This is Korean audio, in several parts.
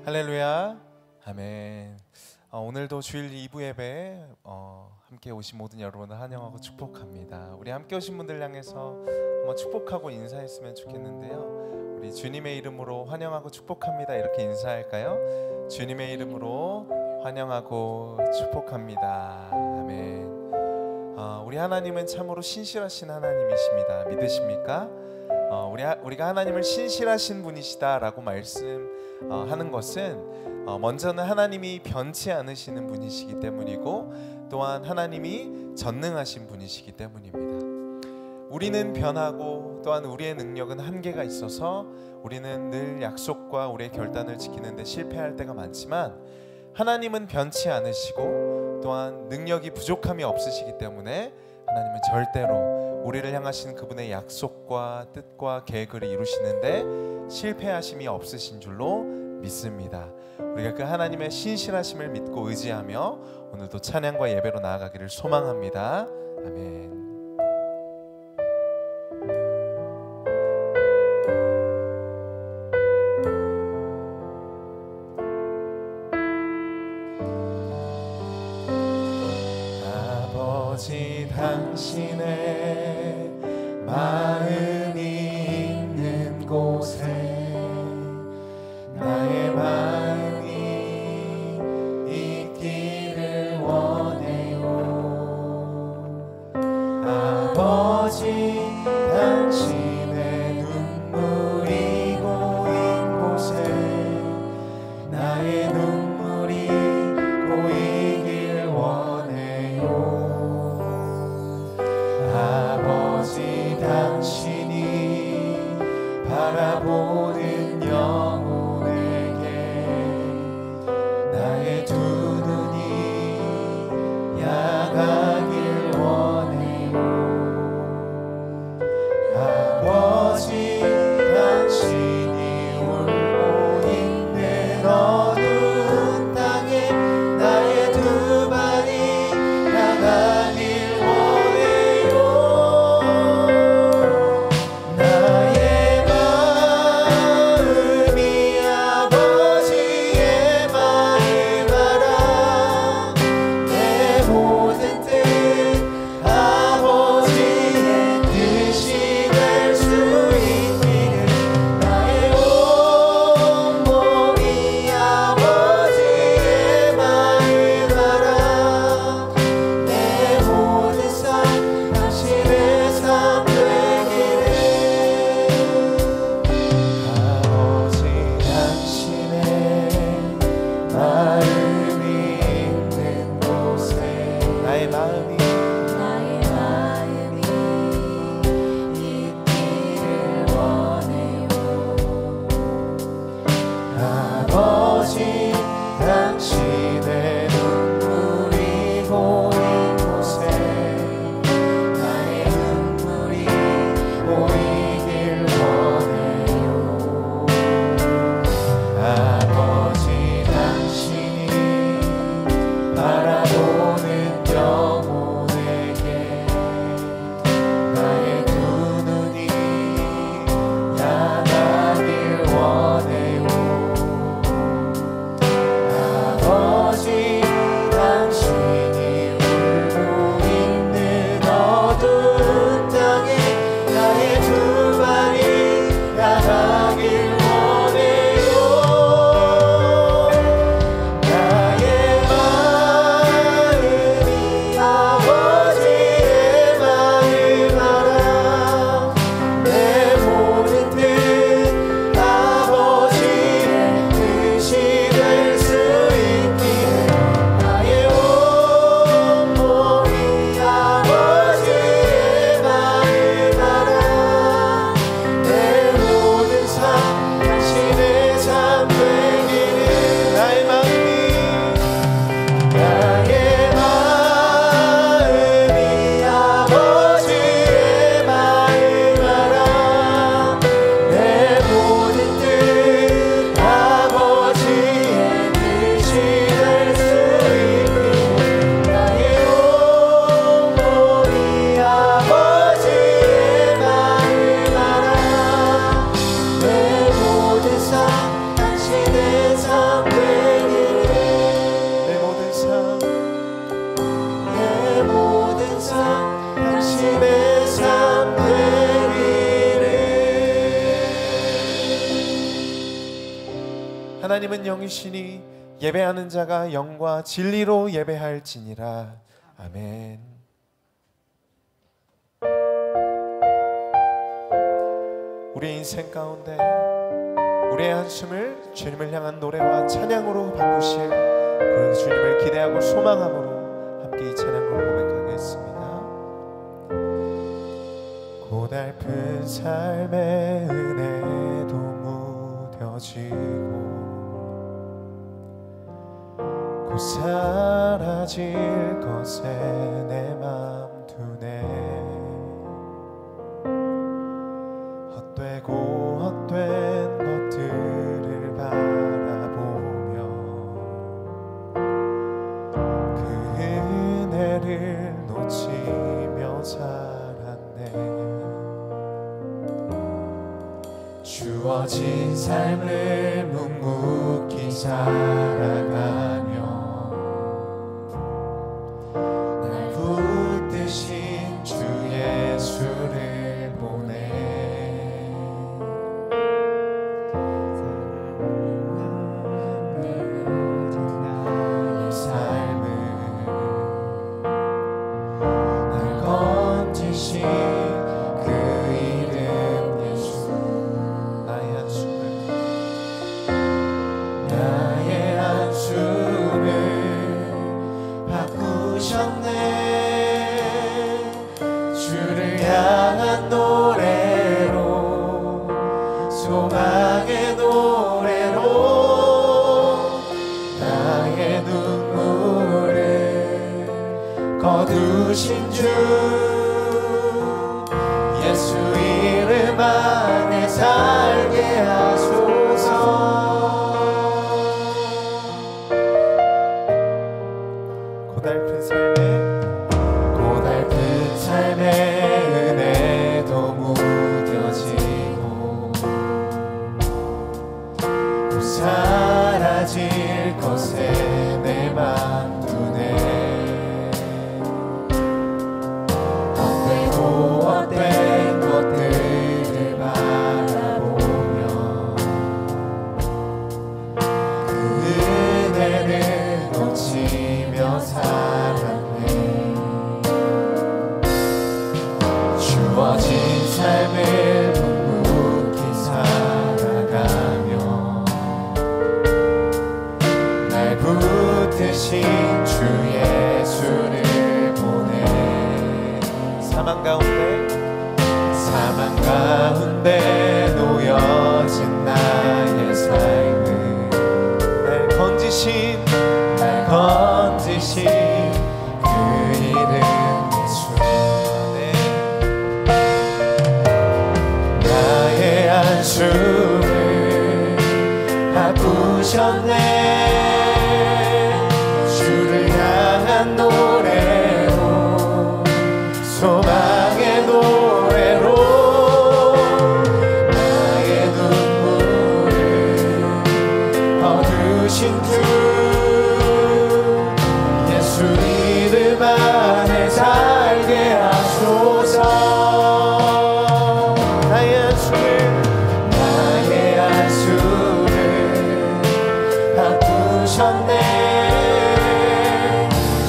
할렐루야, 아멘. 오늘도 주일 2부 예배 함께 오신 모든 여러분을 환영하고 축복합니다. 우리 함께 오신 분들 향해서 한번 축복하고 인사했으면 좋겠는데요. 우리 주님의 이름으로 환영하고 축복합니다 이렇게 인사할까요? 주님의 이름으로 환영하고 축복합니다. 아멘. 우리 하나님은 참으로 신실하신 하나님이십니다. 믿으십니까? 우리가 하나님을 신실하신 분이시다라고 말씀하는 것은 먼저는 하나님이 변치 않으시는 분이시기 때문이고, 또한 하나님이 전능하신 분이시기 때문입니다. 우리는 변하고 또한 우리의 능력은 한계가 있어서 우리는 늘 약속과 우리의 결단을 지키는 데 실패할 때가 많지만, 하나님은 변치 않으시고 또한 능력이 부족함이 없으시기 때문에 하나님은 절대로 우리를 향하신 그분의 약속과 뜻과 계획을 이루시는데 실패하심이 없으신 줄로 믿습니다. 우리가 그 하나님의 신실하심을 믿고 의지하며 오늘도 찬양과 예배로 나아가기를 소망합니다. 아멘. 아버지, 당신의 마음이 있는 곳에 나의 마음이 있기를 원해요. 아버지, 당신의 눈물이 고인 곳에 나의 눈물이 고이길 원해요. 아버지, 당신이 바라보는 영혼에게 나의 두 눈이 향하길 원해요. 아버지, 당신이 울고 있는 어두운 땅에 나의 두 발이 향하길 원해요. 나의 마음이 아버지의 마음 알아. 내 모든 뜻 아버지의 뜻이 될 수 있기를. 나의 온몸이 아버지의 마음 알아. 내 모든 삶 당신의 삶 되기를. 아버지, 당신의 마음이 있는 곳에 나의 마음이 있기를 원해요. 아버지, 당신의 눈물이 고인 곳에 나의 눈물이 고이길 원해요. 아버지, 당신이 바라보는 영혼 하나님은 영이시니 예배하는 자가 영과 진리로 예배할지니라. 아멘. 우리의 인생 가운데 우리의 한숨을 주님을 향한 노래와 찬양으로 바꾸실 그런 주님을 기대하고 소망함으로 함께 이 찬양을 고백하겠습니다. 고달픈 삶의 은혜도 무뎌지고 곧 사라질 것에 내 맘 두네. 헛되고 헛된 것들을 바라보며 그 은혜를 놓치며 살았네. 주어진 삶을 묵묵히 살아가며 날 붙드신 주 예수를 보내. 나의 삶을 날 건지신 그 이름 예수. 나의 한숨을 바꾸셨네. 주를 향한 노래로, 소망의 노래로 나의 눈물을 거두신 주 예수 이름 안에 살게 하소서. 고달픈 삶의 은혜도 무뎌지고 곧 사라질 것에 내 맘 두네. 헛되고 헛된 것들을 바라보며 그 은혜를 놓치며 살았네. 주어진 삶을 묵묵히 살아가며 날 붙드신 주 예수를 보내. 사망 가운데 놓여진 나의 삶을 날 건지신 그 이름 예수. 나의 한숨을 바꾸셨네. 주를 향한 노래로, 소망의 노래로 나의 눈물을 거두신 주 예수 이름 안에 살게 하소서. 나의 한숨을 바꾸셨네.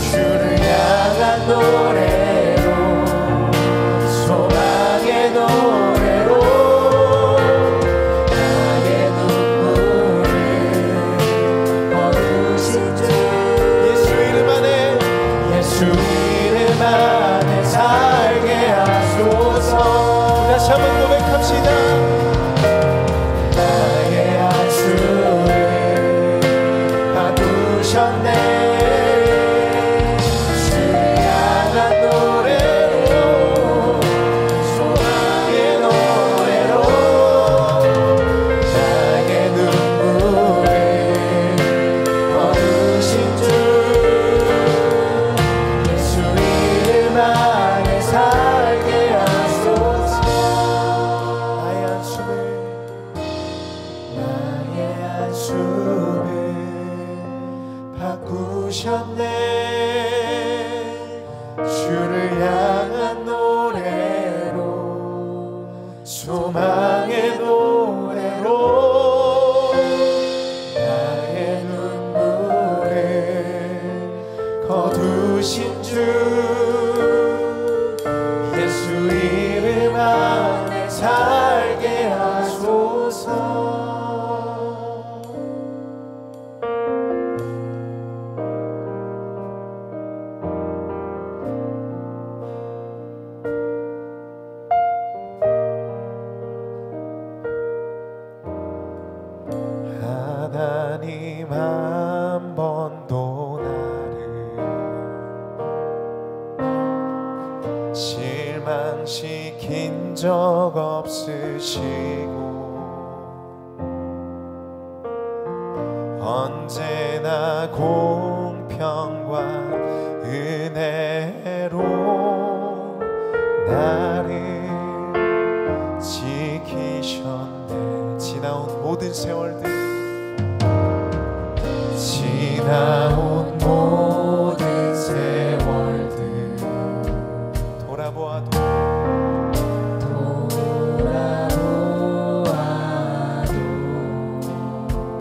주를 향한 노래로, 소망의 노래로 나의 눈물을 거두신 주 예수 이름 안에 살게 하소서. 다시 한번 고백합시다. 나의 한숨을 바꾸셨네. 주를 향한 노래로, 소망의 노래로 나의 눈물을 거두신 주 예수 이름 안에 살게 하소서. 나의 한숨을 바꾸셨네. 주를 향한 노래로, 소망의 노래로 실망시킨 적 없으시고 언제나 공평과 은혜로 나를 지키셨네. 지나온 모든 세월들, 지나온 모든 세월들 돌아보아도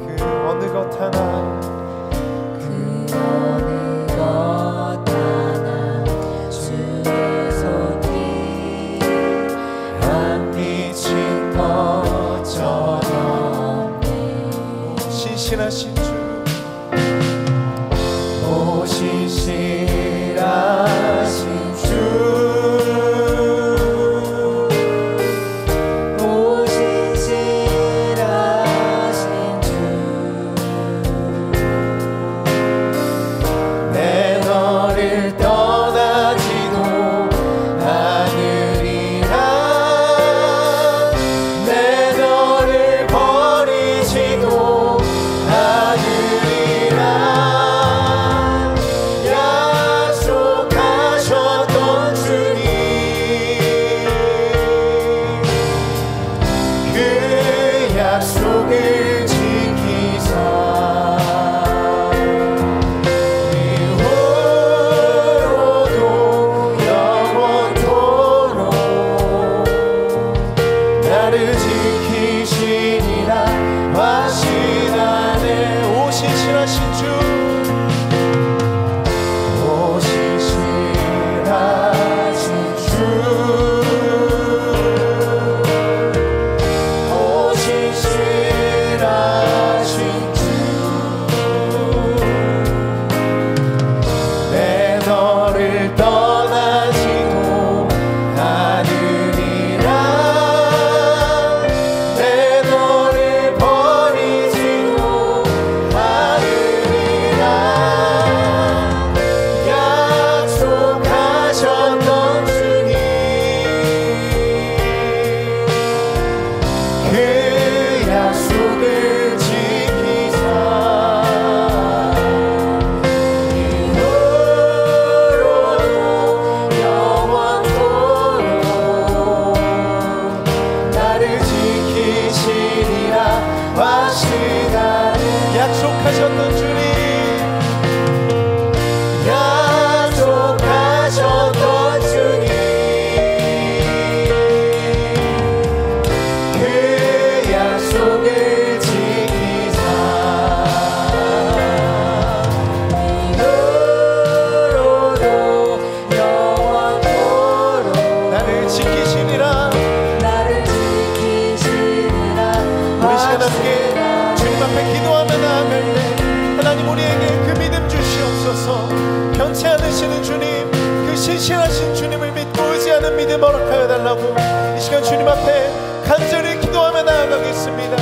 그 어느 것 하나 주의 손이 안 미친 것처럼 신실하신 주, 오 신실하신 주, 오 신실하신 주, 내 너를 떠나지도 않으리라, 내 너를 버리지도 않으리라. 약속하셨던 주님, 그 약속을 지키사 이후로도 영원토록 나를 지키시리라 하시나네. 오 신실하신 주, 오 신실하신 주, 오 신실하신 주, 내 너를 떠나지도 않으리라, 내 너를 버리지도 않으리라. 약속하셨던 주님, 그 약속을 지키사 이후로도 영원토록 나를 지키시리라 하시나니. 약속하셨던 주님, 약속하셨던 주님, 그 약속을 지키사 이후로도 영원토록 나를 지키시리라. 나를 지키시리라 우리 시간 함께 주님 앞에 기도하며 나아갈 때 하나님 우리에게 그 믿음 주시옵소서. 변치 않으시는 주님, 그 신실하신 주님을 믿고 의지하는 믿음 허락하여 달라고 이 시간 주님 앞에 간절히 기도하며 나아가겠습니다.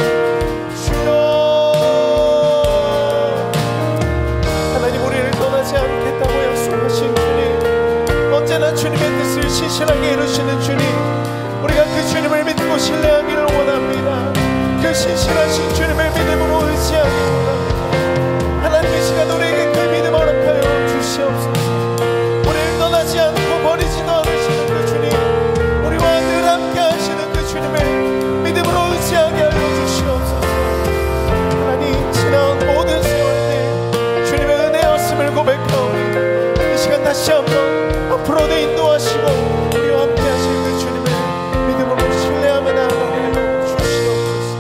주여, 하나님 우리를 떠나지 않겠다고 약속하신 주님, 언제나 주님의 뜻을 신실하게 이루시는 주님, 우리가 그 주님을 믿고 신뢰하기를 원합니다. 그 신실하신 주님을 믿음으로 의지하기 원합니다. 하나님 이 시간 우리에게 그 믿음 허락하여 주시옵소서. 우리를 떠나지 않고 버리지도 않으시는 그 주님, 우리와 늘 함께 하시는 그 주님을 믿음으로 의지하게 하여 주시옵소서. 하나님 지나온 모든 세월들 주님의 은혜였음을 고백하오니 이 시간 다시 한번 앞으로도 인도하시고 우리와 함께 하시는 그 주님을 믿음으로 신뢰하며 나아가게 하여 주시옵소서.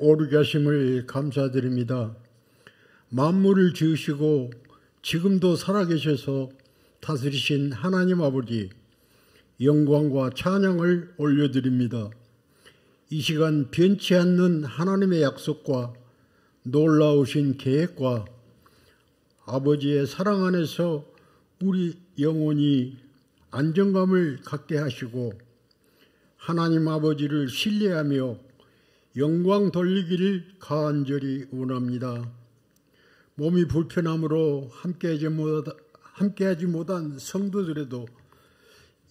오르게 하심을 감사드립니다. 만물을 지으시고 지금도 살아계셔서 다스리신 하나님 아버지, 영광과 찬양을 올려드립니다. 이 시간 변치 않는 하나님의 약속과 놀라우신 계획과 아버지의 사랑 안에서 우리 영혼이 안정감을 갖게 하시고 하나님 아버지를 신뢰하며 영광 돌리기를 간절히 원합니다. 몸이 불편함으로 함께하지 못한 성도들에도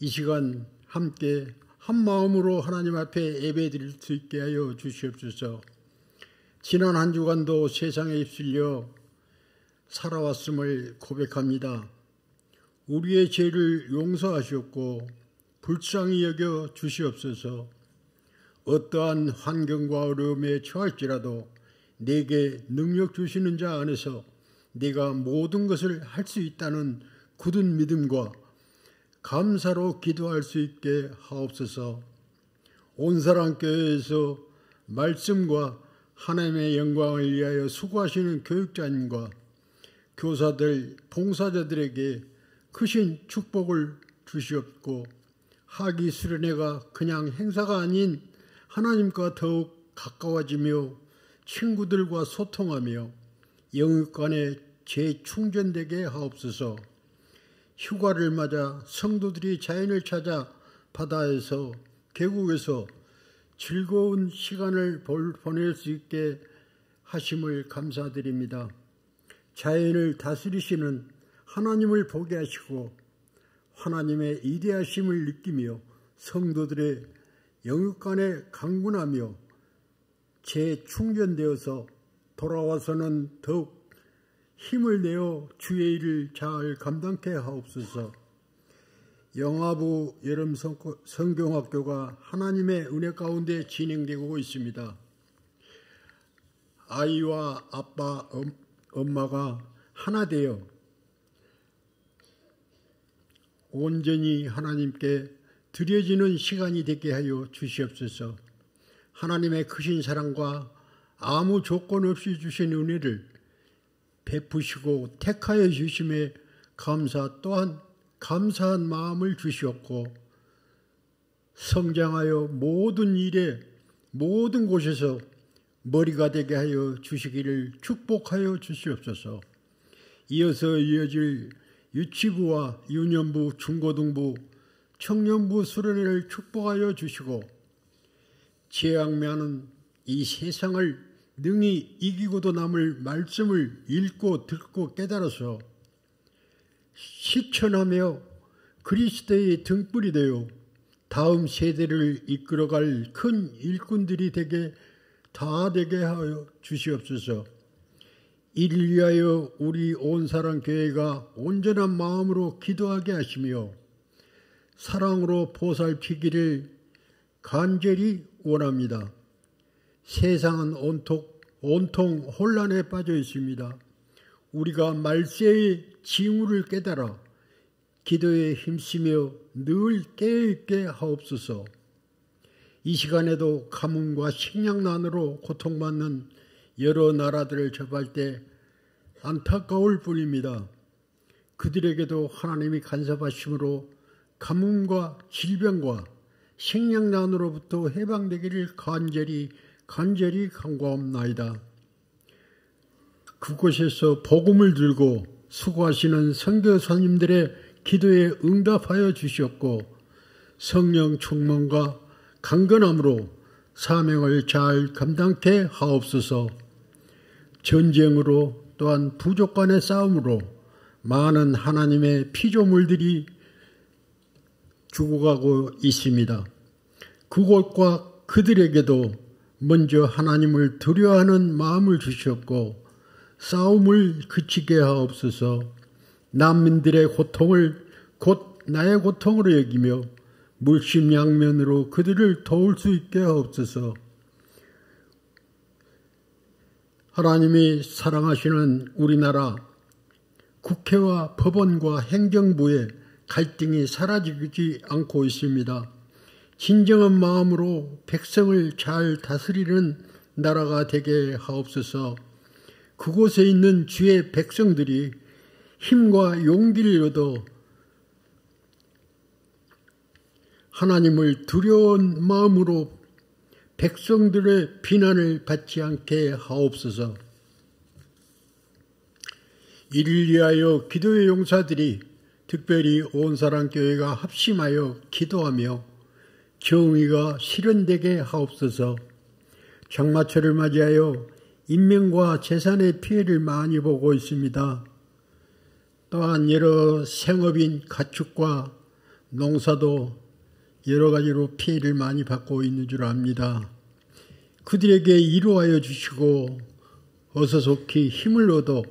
이 시간 함께 한 마음으로 하나님 앞에 예배드릴 수 있게 하여 주시옵소서. 지난 한 주간도 세상에 휩쓸려 살아왔음을 고백합니다. 우리의 죄를 용서하시옵고 불쌍히 여겨 주시옵소서. 어떠한 환경과 어려움에 처할지라도 내게 능력 주시는 자 안에서 내가 모든 것을 할 수 있다는 굳은 믿음과 감사로 기도할 수 있게 하옵소서. 온사랑교회에서 말씀과 하나님의 영광을 위하여 수고하시는 교육자님과 교사들, 봉사자들에게 크신 축복을 주시옵고 하기 수련회가 그냥 행사가 아닌 하나님과 더욱 가까워지며 친구들과 소통하며 영육간에 재충전되게 하옵소서. 휴가를 맞아 성도들이 자연을 찾아 바다에서 계곡에서 즐거운 시간을 보낼 수 있게 하심을 감사드립니다. 자연을 다스리시는 하나님을 보게 하시고 하나님의 이대하심을 느끼며 성도들의 영육간에 강군하며 재충전되어서 돌아와서는 더욱 힘을 내어 주의 일을 잘 감당케 하옵소서. 영아부 여름 성경학교가 하나님의 은혜 가운데 진행되고 있습니다. 아이와 아빠, 엄마가 하나 되어 온전히 하나님께 드려지는 시간이 되게 하여 주시옵소서. 하나님의 크신 사랑과 아무 조건 없이 주신 은혜를 베푸시고 택하여 주심에 또한 감사한 마음을 주시옵고 성장하여 모든 일에 모든 곳에서 머리가 되게 하여 주시기를 축복하여 주시옵소서. 이어서 이어질 유치부와 유년부, 중고등부, 청년부 수련회를 축복하여 주시고 죄악 많은 이 세상을 능히 이기고도 남을 말씀을 읽고 듣고 깨달아서 실천하며 그리스도의 등불이 되어 다음 세대를 이끌어갈 큰 일꾼들이 다 되게 하여 주시옵소서. 이를 위하여 우리 온사랑교회가 온전한 마음으로 기도하게 하시며 사랑으로 보살피기를 간절히 원합니다. 세상은 온통 혼란에 빠져 있습니다. 우리가 말세의 징후를 깨달아 기도에 힘쓰며 늘 깨어있게 하옵소서. 이 시간에도 가뭄과 식량난으로 고통받는 여러 나라들을 접할 때 안타까울 뿐입니다. 그들에게도 하나님이 간섭하심으로 가뭄과 질병과 식량난으로부터 해방되기를 간절히 간구하옵나이다. 그곳에서 복음을 들고 수고하시는 선교사님들의 기도에 응답하여 주시옵고 성령 충만과 강건함으로 사명을 잘 감당케 하옵소서. 전쟁으로 또한 부족 간의 싸움으로 많은 하나님의 피조물들이 죽어가고 있습니다. 그곳과 그들에게도 먼저 하나님을 두려워하는 마음을 주셨고 싸움을 그치게 하옵소서. 난민들의 고통을 곧 나의 고통으로 여기며 물심양면으로 그들을 도울 수 있게 하옵소서. 하나님이 사랑하시는 우리나라 국회와 법원과 행정부의 갈등이 사라지지 않고 있습니다. 진정한 마음으로 백성을 잘 다스리는 나라가 되게 하옵소서. 그곳에 있는 주의 백성들이 힘과 용기를 얻어 하나님을 두려운 마음으로 백성들의 비난을 받지 않게 하옵소서. 이를 위하여 기도의 용사들이 특별히 온사랑교회가 합심하여 기도하며 정의가 실현되게 하옵소서. 장마철을 맞이하여 인명과 재산의 피해를 많이 보고 있습니다. 또한 여러 생업인 가축과 농사도 여러 가지로 피해를 많이 받고 있는 줄 압니다. 그들에게 위로하여 주시고 어서 속히 힘을 얻어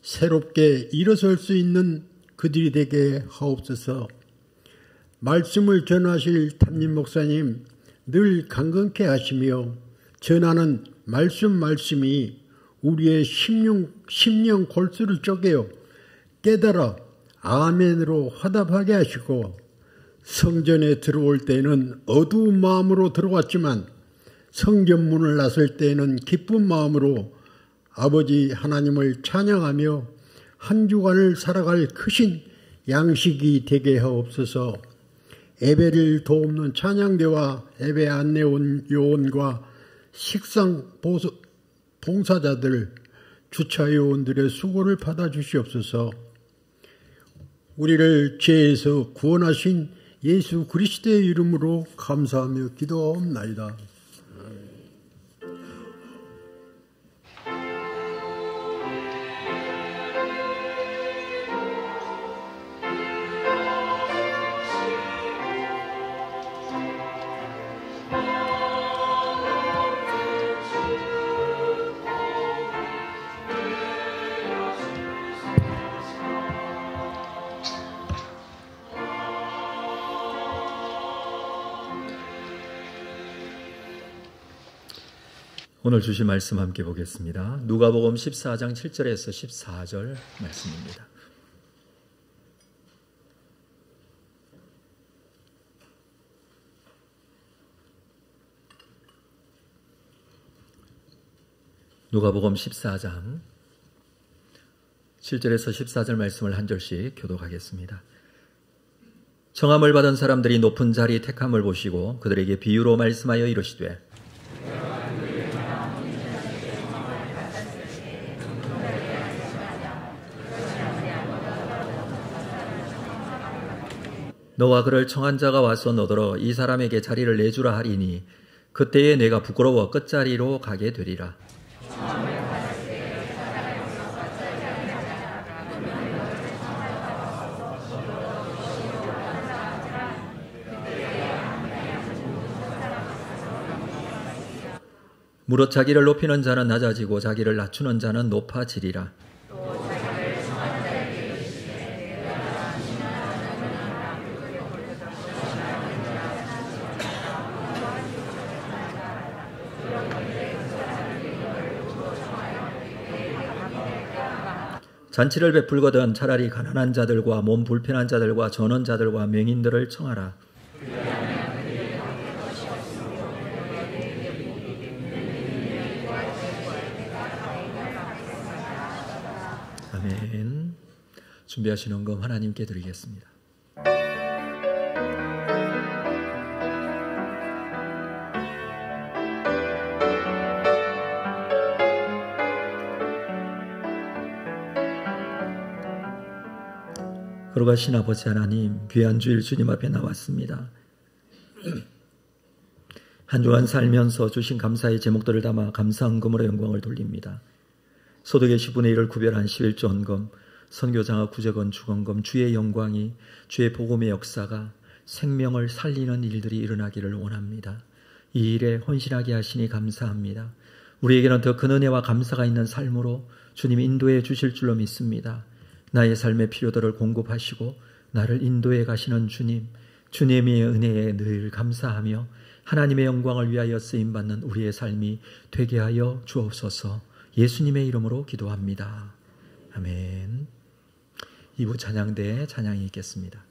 새롭게 일어설 수 있는 그들이 되게 하옵소서. 말씀을 전하실 담임 목사님 늘 강건케 하시며 전하는 말씀이 우리의 심령 골수를 쪼개어 깨달아 아멘으로 화답하게 하시고, 성전에 들어올 때는 어두운 마음으로 들어왔지만 성전문을 나설 때는 기쁜 마음으로 아버지 하나님을 찬양하며 한 주간을 살아갈 크신 양식이 되게 하옵소서. 예배를 돕는 찬양대와 예배 안내 요원과 식상 봉사자들, 주차 요원들의 수고를 받아주시옵소서. 우리를 죄에서 구원하신 예수 그리스도의 이름으로 감사하며 기도하옵나이다. 오늘 주신 말씀 함께 보겠습니다. 누가복음 14장 7절에서 14절 말씀입니다. 누가복음 14장 7절에서 14절 말씀을 한 절씩 교독하겠습니다. 청함을 받은 사람들이 높은 자리 택함을 보시고 그들에게 비유로 말씀하여 이르시되, 너와 그를 청한 자가 와서 너더러 이 사람에게 자리를 내주라 하리니 그때에 내가 부끄러워 끝자리로 가게 되리라. 무릇 자기를 높이는 자는 낮아지고 자기를 낮추는 자는 높아지리라. 잔치를 베풀거든 차라리 가난한 자들과 몸 불편한 자들과 전원자들과 맹인들을 청하라. 아멘. 준비하신 헌금 하나님께 드리겠습니다. 거룩하신 아버지 하나님, 귀한 주일 주님 앞에 나왔습니다. 한 주간 살면서 주신 감사의 제목들을 담아 감사 헌금으로 영광을 돌립니다. 소득의 10분의 1을 구별한 11조 헌금, 선교장학 구제건 주건금, 주의 영광이, 주의 복음의 역사가 생명을 살리는 일들이 일어나기를 원합니다. 이 일에 헌신하게 하시니 감사합니다. 우리에게는 더 큰 은혜와 감사가 있는 삶으로 주님 인도해 주실 줄로 믿습니다. 나의 삶의 필요들을 공급하시고 나를 인도해 가시는 주님, 주님의 은혜에 늘 감사하며 하나님의 영광을 위하여 쓰임받는 우리의 삶이 되게 하여 주옵소서. 예수님의 이름으로 기도합니다. 아멘. 2부 찬양대에 찬양이 있겠습니다.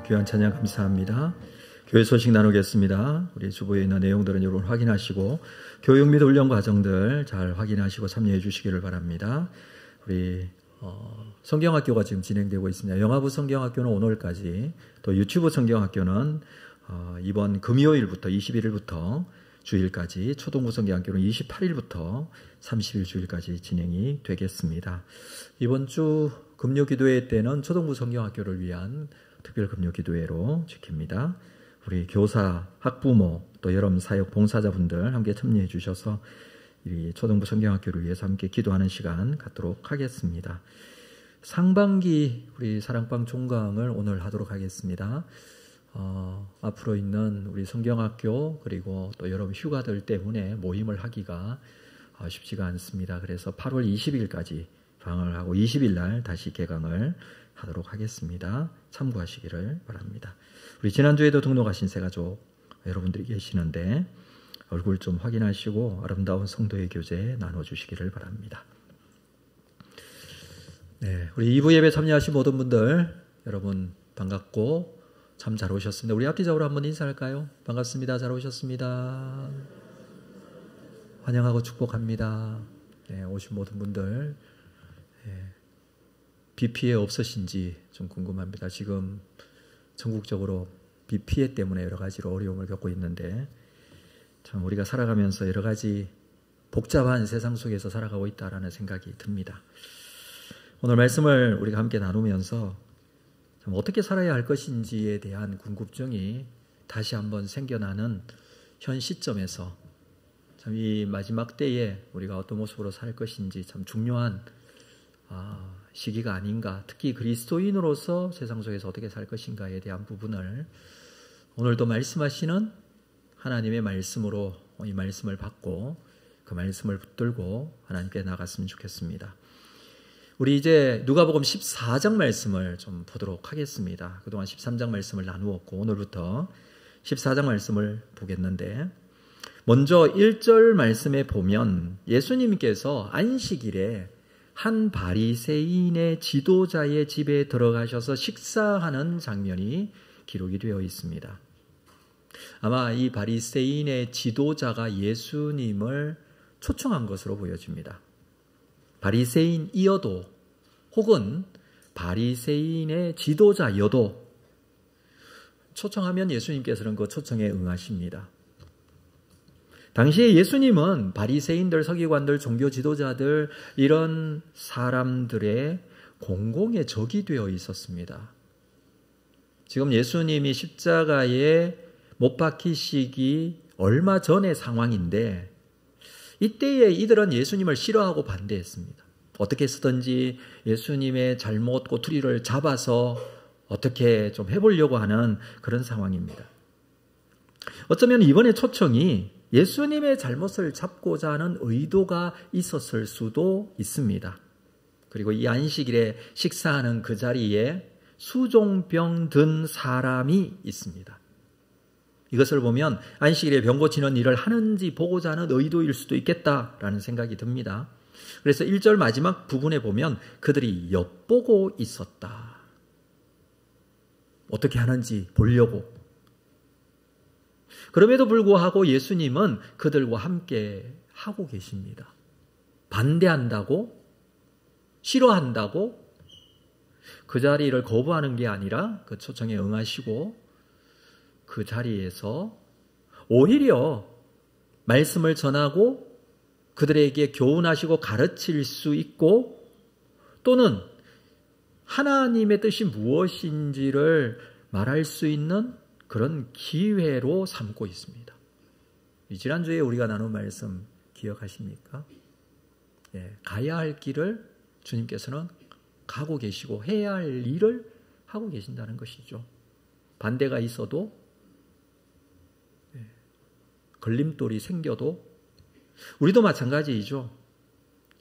귀한 찬양 감사합니다. 교회 소식 나누겠습니다. 우리 주보에 있는 내용들은 여러분 확인하시고 교육 및 훈련 과정들 잘 확인하시고 참여해 주시기를 바랍니다. 우리 성경학교가 지금 진행되고 있습니다. 영화부 성경학교는 오늘까지, 또 유튜브 성경학교는 이번 금요일부터 21일부터 주일까지, 초등부 성경학교는 28일부터 30일 주일까지 진행이 되겠습니다. 이번 주 금요기도회 때는 초등부 성경학교를 위한 특별 금요기도회로 지킵니다. 우리 교사, 학부모, 또 여러분 사역 봉사자분들 함께 참여해 주셔서 이 초등부 성경학교를 위해서 함께 기도하는 시간 갖도록 하겠습니다. 상반기 우리 사랑방 종강을 오늘 하도록 하겠습니다. 앞으로 있는 우리 성경학교 그리고 또 여러분 휴가들 때문에 모임을 하기가 쉽지가 않습니다. 그래서 8월 20일까지 방을 하고 20일 날 다시 개강을 하도록 하겠습니다. 참고하시기를 바랍니다. 우리 지난주에도 등록하신 새가족 여러분들이 계시는데 얼굴 좀 확인하시고 아름다운 성도의 교제 나눠주시기를 바랍니다. 네, 우리 2부 예배 참여하신 모든 분들 여러분 반갑고 참 잘 오셨습니다. 우리 앞뒤적으로 한번 인사할까요? 반갑습니다. 잘 오셨습니다. 환영하고 축복합니다. 네, 오신 모든 분들 비 피해 없으신지 좀 궁금합니다. 지금 전국적으로 비 피해 때문에 여러 가지로 어려움을 겪고 있는데 참 우리가 살아가면서 여러 가지 복잡한 세상 속에서 살아가고 있다라는 생각이 듭니다. 오늘 말씀을 우리가 함께 나누면서 참 어떻게 살아야 할 것인지에 대한 궁금증이 다시 한번 생겨나는 현 시점에서 참 이 마지막 때에 우리가 어떤 모습으로 살 것인지 참 중요한 시기가 아닌가, 특히 그리스도인으로서 세상 속에서 어떻게 살 것인가에 대한 부분을 오늘도 말씀하시는 하나님의 말씀으로 이 말씀을 받고 그 말씀을 붙들고 하나님께 나갔으면 좋겠습니다. 우리 이제 누가복음 14장 말씀을 좀 보도록 하겠습니다. 그동안 13장 말씀을 나누었고 오늘부터 14장 말씀을 보겠는데, 먼저 1절 말씀에 보면 예수님께서 안식일에 한 바리새인의 지도자의 집에 들어가셔서 식사하는 장면이 기록이 되어 있습니다. 아마 이 바리새인의 지도자가 예수님을 초청한 것으로 보여집니다. 바리새인이어도 혹은 바리새인의 지도자여도 초청하면 예수님께서는 그 초청에 응하십니다. 당시에 예수님은 바리새인들, 서기관들, 종교 지도자들 이런 사람들의 공공의 적이 되어 있었습니다. 지금 예수님이 십자가에 못 박히시기 얼마 전의 상황인데 이때에 이들은 예수님을 싫어하고 반대했습니다. 어떻게 쓰든지 예수님의 잘못 꼬투리를 잡아서 어떻게 좀 해보려고 하는 그런 상황입니다. 어쩌면 이번에 초청이 예수님의 잘못을 잡고자 하는 의도가 있었을 수도 있습니다. 그리고 이 안식일에 식사하는 그 자리에 수종병 든 사람이 있습니다. 이것을 보면 안식일에 병 고치는 일을 하는지 보고자 하는 의도일 수도 있겠다라는 생각이 듭니다. 그래서 1절 마지막 부분에 보면 그들이 엿보고 있었다. 어떻게 하는지 보려고. 그럼에도 불구하고 예수님은 그들과 함께 하고 계십니다. 반대한다고, 싫어한다고 그 자리를 거부하는 게 아니라 그 초청에 응하시고 그 자리에서 오히려 말씀을 전하고 그들에게 교훈하시고 가르칠 수 있고 또는 하나님의 뜻이 무엇인지를 말할 수 있는 그런 기회로 삼고 있습니다. 지난주에 우리가 나눈 말씀 기억하십니까? 가야 할 길을 주님께서는 가고 계시고 해야 할 일을 하고 계신다는 것이죠. 반대가 있어도 걸림돌이 생겨도 우리도 마찬가지이죠.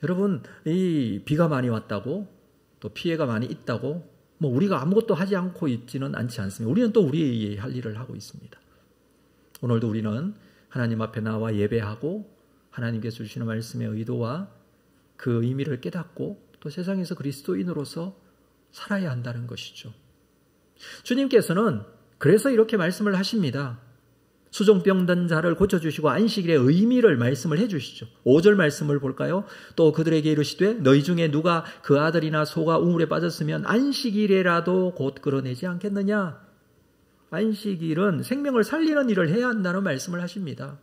여러분, 이 비가 많이 왔다고 또 피해가 많이 있다고 우리가 아무것도 하지 않고 있지는 않지 않습니다. 우리는 또 우리의 할 일을 하고 있습니다. 오늘도 우리는 하나님 앞에 나와 예배하고 하나님께서 주시는 말씀의 의도와 그 의미를 깨닫고 또 세상에서 그리스도인으로서 살아야 한다는 것이죠. 주님께서는 그래서 이렇게 말씀을 하십니다. 수종병든 자를 고쳐주시고 안식일의 의미를 말씀을 해주시죠. 5절 말씀을 볼까요? 또 그들에게 이르시되 너희 중에 누가 그 아들이나 소가 우물에 빠졌으면 안식일에라도 곧 끌어내지 않겠느냐. 안식일은 생명을 살리는 일을 해야 한다는 말씀을 하십니다.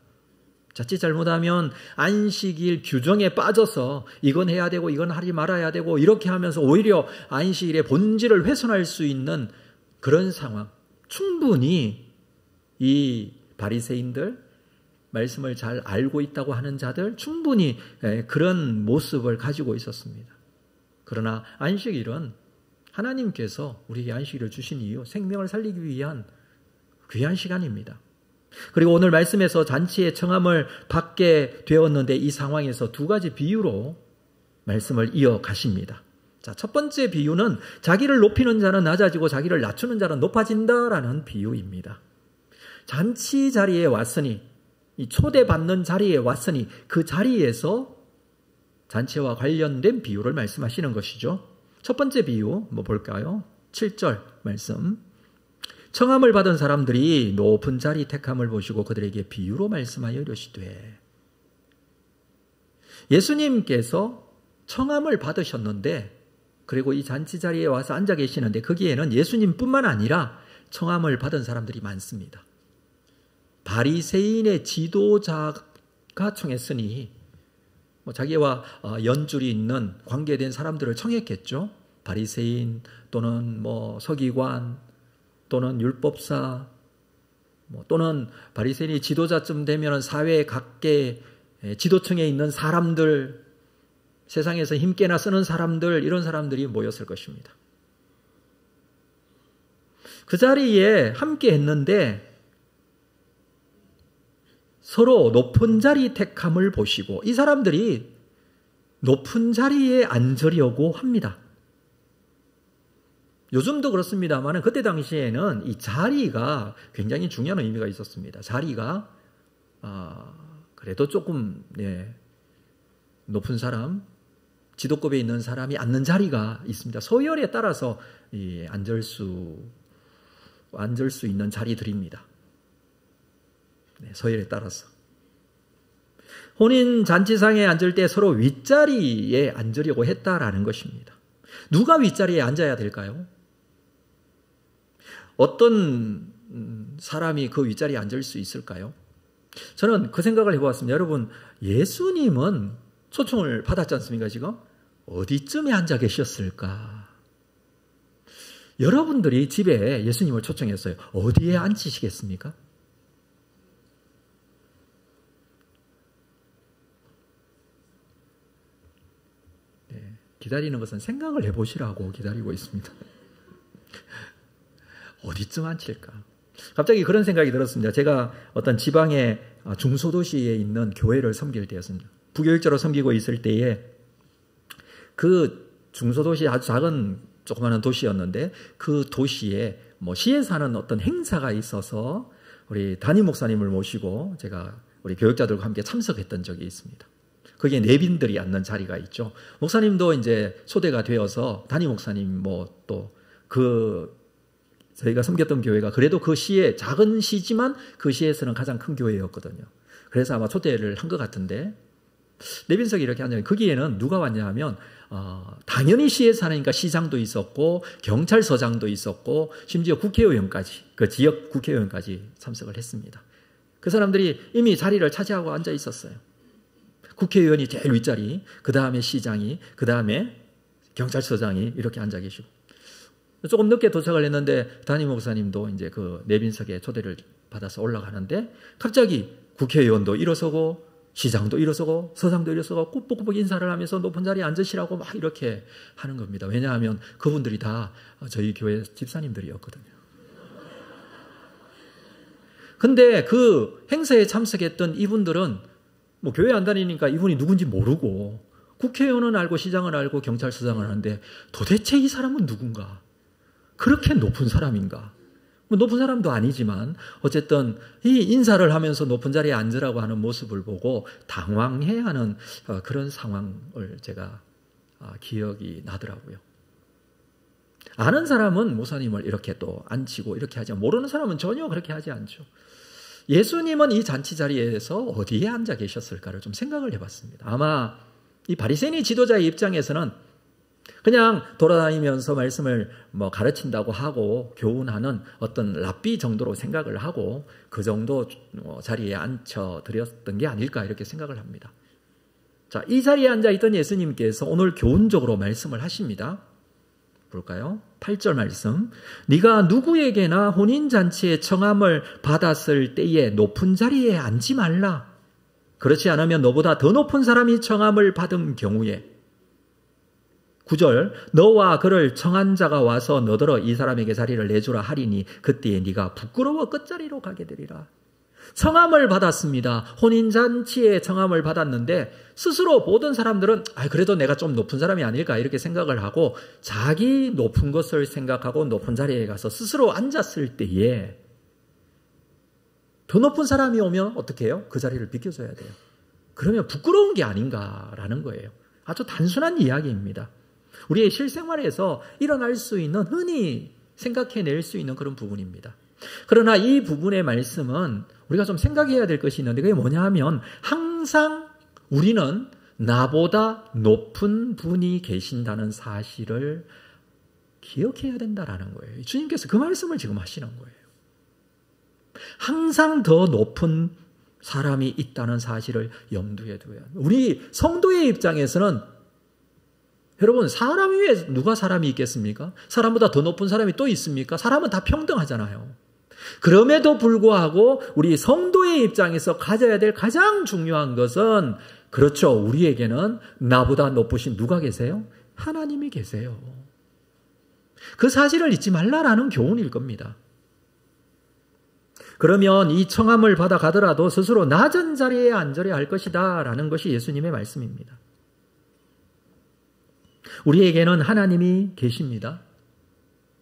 자칫 잘못하면 안식일 규정에 빠져서 이건 해야 되고 이건 하지 말아야 되고 이렇게 하면서 오히려 안식일의 본질을 훼손할 수 있는 그런 상황, 충분히 이 바리새인들, 말씀을 잘 알고 있다고 하는 자들 충분히 그런 모습을 가지고 있었습니다. 그러나 안식일은 하나님께서 우리에게 안식일을 주신 이유, 생명을 살리기 위한 귀한 시간입니다. 그리고 오늘 말씀에서 잔치의 청함을 받게 되었는데 이 상황에서 두 가지 비유로 말씀을 이어가십니다. 자, 첫 번째 비유는 자기를 높이는 자는 낮아지고 자기를 낮추는 자는 높아진다라는 비유입니다. 잔치 자리에 왔으니, 이 초대받는 자리에 왔으니 그 자리에서 잔치와 관련된 비유를 말씀하시는 것이죠. 첫 번째 비유 뭐 볼까요? 7절 말씀. 청함을 받은 사람들이 높은 자리 택함을 보시고 그들에게 비유로 말씀하여 이르시되, 예수님께서 청함을 받으셨는데 그리고 이 잔치 자리에 와서 앉아 계시는데 거기에는 예수님뿐만 아니라 청함을 받은 사람들이 많습니다. 바리새인의 지도자가 청했으니 자기와 연줄이 있는 관계된 사람들을 청했겠죠. 바리새인 또는 서기관 또는 율법사 또는 바리새인이 지도자쯤 되면 사회 각계 지도층에 있는 사람들, 세상에서 힘께나 쓰는 사람들, 이런 사람들이 모였을 것입니다. 그 자리에 함께 했는데 서로 높은 자리 택함을 보시고 이 사람들이 높은 자리에 앉으려고 합니다. 요즘도 그렇습니다만 그때 당시에는 이 자리가 굉장히 중요한 의미가 있었습니다. 자리가 그래도 조금 높은 사람, 지도급에 있는 사람이 앉는 자리가 있습니다. 서열에 따라서 앉을 수 있는 자리들입니다. 서열에 따라서. 혼인 잔치상에 앉을 때 서로 윗자리에 앉으려고 했다라는 것입니다. 누가 윗자리에 앉아야 될까요? 어떤 사람이 그 윗자리에 앉을 수 있을까요? 저는 그 생각을 해보았습니다. 여러분, 예수님은 초청을 받았지 않습니까? 지금 어디쯤에 앉아 계셨을까? 여러분들이 집에 예수님을 초청했어요. 어디에 앉히시겠습니까? 기다리는 것은 생각을 해보시라고 기다리고 있습니다. 어디쯤 앉힐까? 갑자기 그런 생각이 들었습니다. 제가 어떤 지방의 중소도시에 있는 교회를 섬길 때였습니다. 부교육자로 섬기고 있을 때에 그 중소도시 아주 작은 조그마한 도시였는데 그 도시에 시에서 하는 어떤 행사가 있어서 우리 담임 목사님을 모시고 제가 우리 교육자들과 함께 참석했던 적이 있습니다. 거기에 내빈들이 앉는 자리가 있죠. 목사님도 이제 초대가 되어서 담임 목사님 저희가 섬겼던 교회가 그래도 그 시에 작은 시지만 그 시에서는 가장 큰 교회였거든요. 그래서 아마 초대를 한 것 같은데 내빈석이 이렇게 앉아있는 거기에는 누가 왔냐 하면 당연히 시에 사니까 시장도 있었고 경찰서장도 있었고 심지어 국회의원까지 그 지역 국회의원까지 참석을 했습니다. 그 사람들이 이미 자리를 차지하고 앉아 있었어요. 국회의원이 제일 윗자리, 그 다음에 시장이, 그 다음에 경찰서장이 이렇게 앉아 계시고 조금 늦게 도착을 했는데 담임 목사님도 이제 그 내빈석에 초대를 받아서 올라가는데 갑자기 국회의원도 일어서고 시장도 일어서고 서장도 일어서고 꾸벅꾸벅 인사를 하면서 높은 자리에 앉으시라고 막 이렇게 하는 겁니다. 왜냐하면 그분들이 다 저희 교회 집사님들이었거든요. 근데 그 행사에 참석했던 이분들은 교회 안 다니니까 이분이 누군지 모르고 국회의원은 알고 시장은 알고 경찰서장을 하는데 도대체 이 사람은 누군가? 그렇게 높은 사람인가? 높은 사람도 아니지만 어쨌든 이 인사를 하면서 높은 자리에 앉으라고 하는 모습을 보고 당황해하는 그런 상황을 제가 기억이 나더라고요. 아는 사람은 목사님을 이렇게 또 앉히고 이렇게 하지, 모르는 사람은 전혀 그렇게 하지 않죠. 예수님은 이 잔치 자리에서 어디에 앉아 계셨을까를 좀 생각을 해봤습니다. 아마 이 바리새인 지도자의 입장에서는 그냥 돌아다니면서 말씀을 가르친다고 하고 교훈하는 어떤 랍비 정도로 생각을 하고 그 정도 자리에 앉혀드렸던 게 아닐까 이렇게 생각을 합니다. 자, 이 자리에 앉아있던 예수님께서 오늘 교훈적으로 말씀을 하십니다. 볼까요? 8절 말씀. 네가 누구에게나 혼인잔치에 청함을 받았을 때에 높은 자리에 앉지 말라. 그렇지 않으면 너보다 더 높은 사람이 청함을 받은 경우에 9절 너와 그를 청한 자가 와서 너더러 이 사람에게 자리를 내주라 하리니 그때에 네가 부끄러워 끝자리로 가게 되리라. 청함을 받았습니다. 혼인잔치에 청함을 받았는데 스스로 모든 사람들은 그래도 내가 좀 높은 사람이 아닐까 이렇게 생각을 하고 자기 높은 것을 생각하고 높은 자리에 가서 스스로 앉았을 때에 더 높은 사람이 오면 어떻게 해요? 그 자리를 비켜줘야 돼요. 그러면 부끄러운 게 아닌가라는 거예요. 아주 단순한 이야기입니다. 우리의 실생활에서 일어날 수 있는 흔히 생각해낼 수 있는 그런 부분입니다. 그러나 이 부분의 말씀은 우리가 좀 생각해야 될 것이 있는데 그게 뭐냐 하면 항상 우리는 나보다 높은 분이 계신다는 사실을 기억해야 된다라는 거예요. 주님께서 그 말씀을 지금 하시는 거예요. 항상 더 높은 사람이 있다는 사실을 염두에 둬야 합니다. 우리 성도의 입장에서는 여러분 사람 위에 누가 사람이 있겠습니까? 사람보다 더 높은 사람이 또 있습니까? 사람은 다 평등하잖아요. 그럼에도 불구하고 우리 성도의 입장에서 가져야 될 가장 중요한 것은 그렇죠. 우리에게는 나보다 높으신 누가 계세요? 하나님이 계세요. 그 사실을 잊지 말라라는 교훈일 겁니다. 그러면 이 청함을 받아 가더라도 스스로 낮은 자리에 앉으려 할 것이다 라는 것이 예수님의 말씀입니다. 우리에게는 하나님이 계십니다.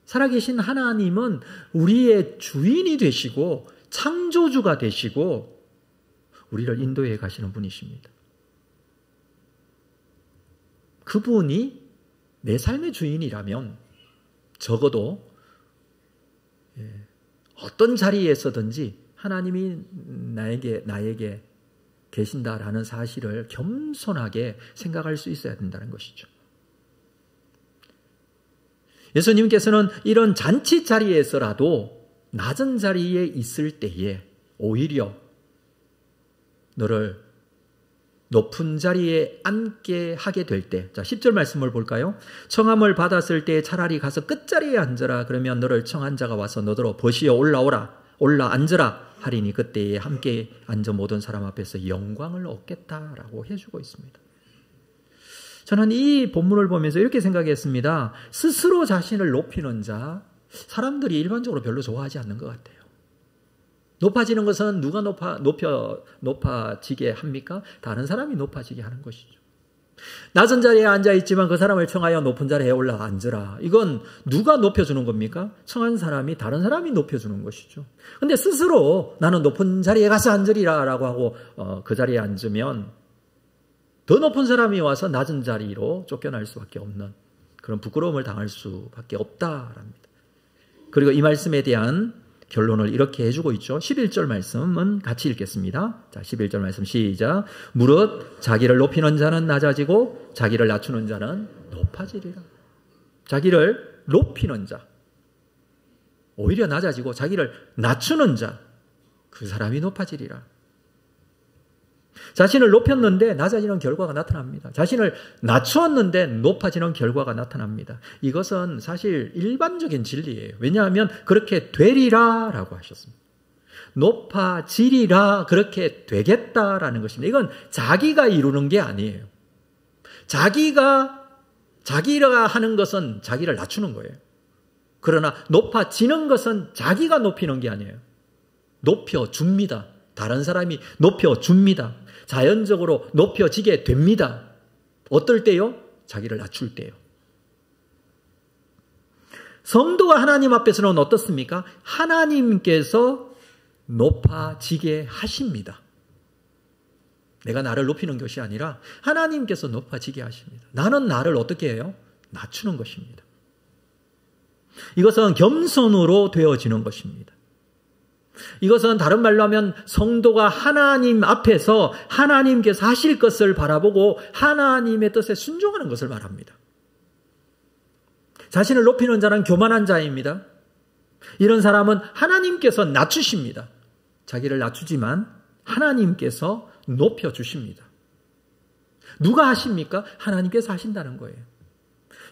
살아계신 하나님은 우리의 주인이 되시고 창조주가 되시고 우리를 인도해 가시는 분이십니다. 그분이 내 삶의 주인이라면 적어도 어떤 자리에서든지 하나님이 나에게 계신다라는 사실을 겸손하게 생각할 수 있어야 된다는 것이죠. 예수님께서는 이런 잔치 자리에서라도 낮은 자리에 있을 때에 오히려 너를 높은 자리에 앉게 하게 될 때, 자 10절 말씀을 볼까요? 청함을 받았을 때 차라리 가서 끝자리에 앉으라. 그러면 너를 청한 자가 와서 너더러 버시어 올라 앉으라 하리니 그때에 함께 앉아 모든 사람 앞에서 영광을 얻겠다라고 해주고 있습니다. 저는 이 본문을 보면서 이렇게 생각했습니다. 스스로 자신을 높이는 자, 사람들이 일반적으로 별로 좋아하지 않는 것 같아요. 높아지는 것은 누가 높아지게 합니까? 다른 사람이 높아지게 하는 것이죠. 낮은 자리에 앉아있지만 그 사람을 청하여 높은 자리에 올라 앉으라. 이건 누가 높여주는 겁니까? 청한 사람이 다른 사람이 높여주는 것이죠. 근데 스스로 나는 높은 자리에 가서 앉으리라 라고 하고 그 자리에 앉으면 더 높은 사람이 와서 낮은 자리로 쫓겨날 수밖에 없는 그런 부끄러움을 당할 수밖에 없다랍니다. 그리고 이 말씀에 대한 결론을 이렇게 해주고 있죠. 11절 말씀은 같이 읽겠습니다. 자, 11절 말씀 시작. 무릇 자기를 높이는 자는 낮아지고 자기를 낮추는 자는 높아지리라. 자기를 높이는 자, 오히려 낮아지고 자기를 낮추는 자, 그 사람이 높아지리라. 자신을 높였는데 낮아지는 결과가 나타납니다. 자신을 낮추었는데 높아지는 결과가 나타납니다. 이것은 사실 일반적인 진리예요. 왜냐하면 그렇게 되리라 라고 하셨습니다. 높아지리라, 그렇게 되겠다라는 것입니다. 이건 자기가 이루는 게 아니에요. 자기가 하는 것은 자기를 낮추는 거예요. 그러나 높아지는 것은 자기가 높이는 게 아니에요. 높여줍니다. 다른 사람이 높여줍니다. 자연적으로 높여지게 됩니다. 어떨 때요? 자기를 낮출 때요. 성도가 하나님 앞에서는 어떻습니까? 하나님께서 높아지게 하십니다. 내가 나를 높이는 것이 아니라 하나님께서 높아지게 하십니다. 나는 나를 어떻게 해요? 낮추는 것입니다. 이것은 겸손으로 되어지는 것입니다. 이것은 다른 말로 하면 성도가 하나님 앞에서 하나님께서 하실 것을 바라보고 하나님의 뜻에 순종하는 것을 말합니다. 자신을 높이는 자는 교만한 자입니다. 이런 사람은 하나님께서 낮추십니다. 자기를 낮추지만 하나님께서 높여주십니다. 누가 하십니까? 하나님께서 하신다는 거예요.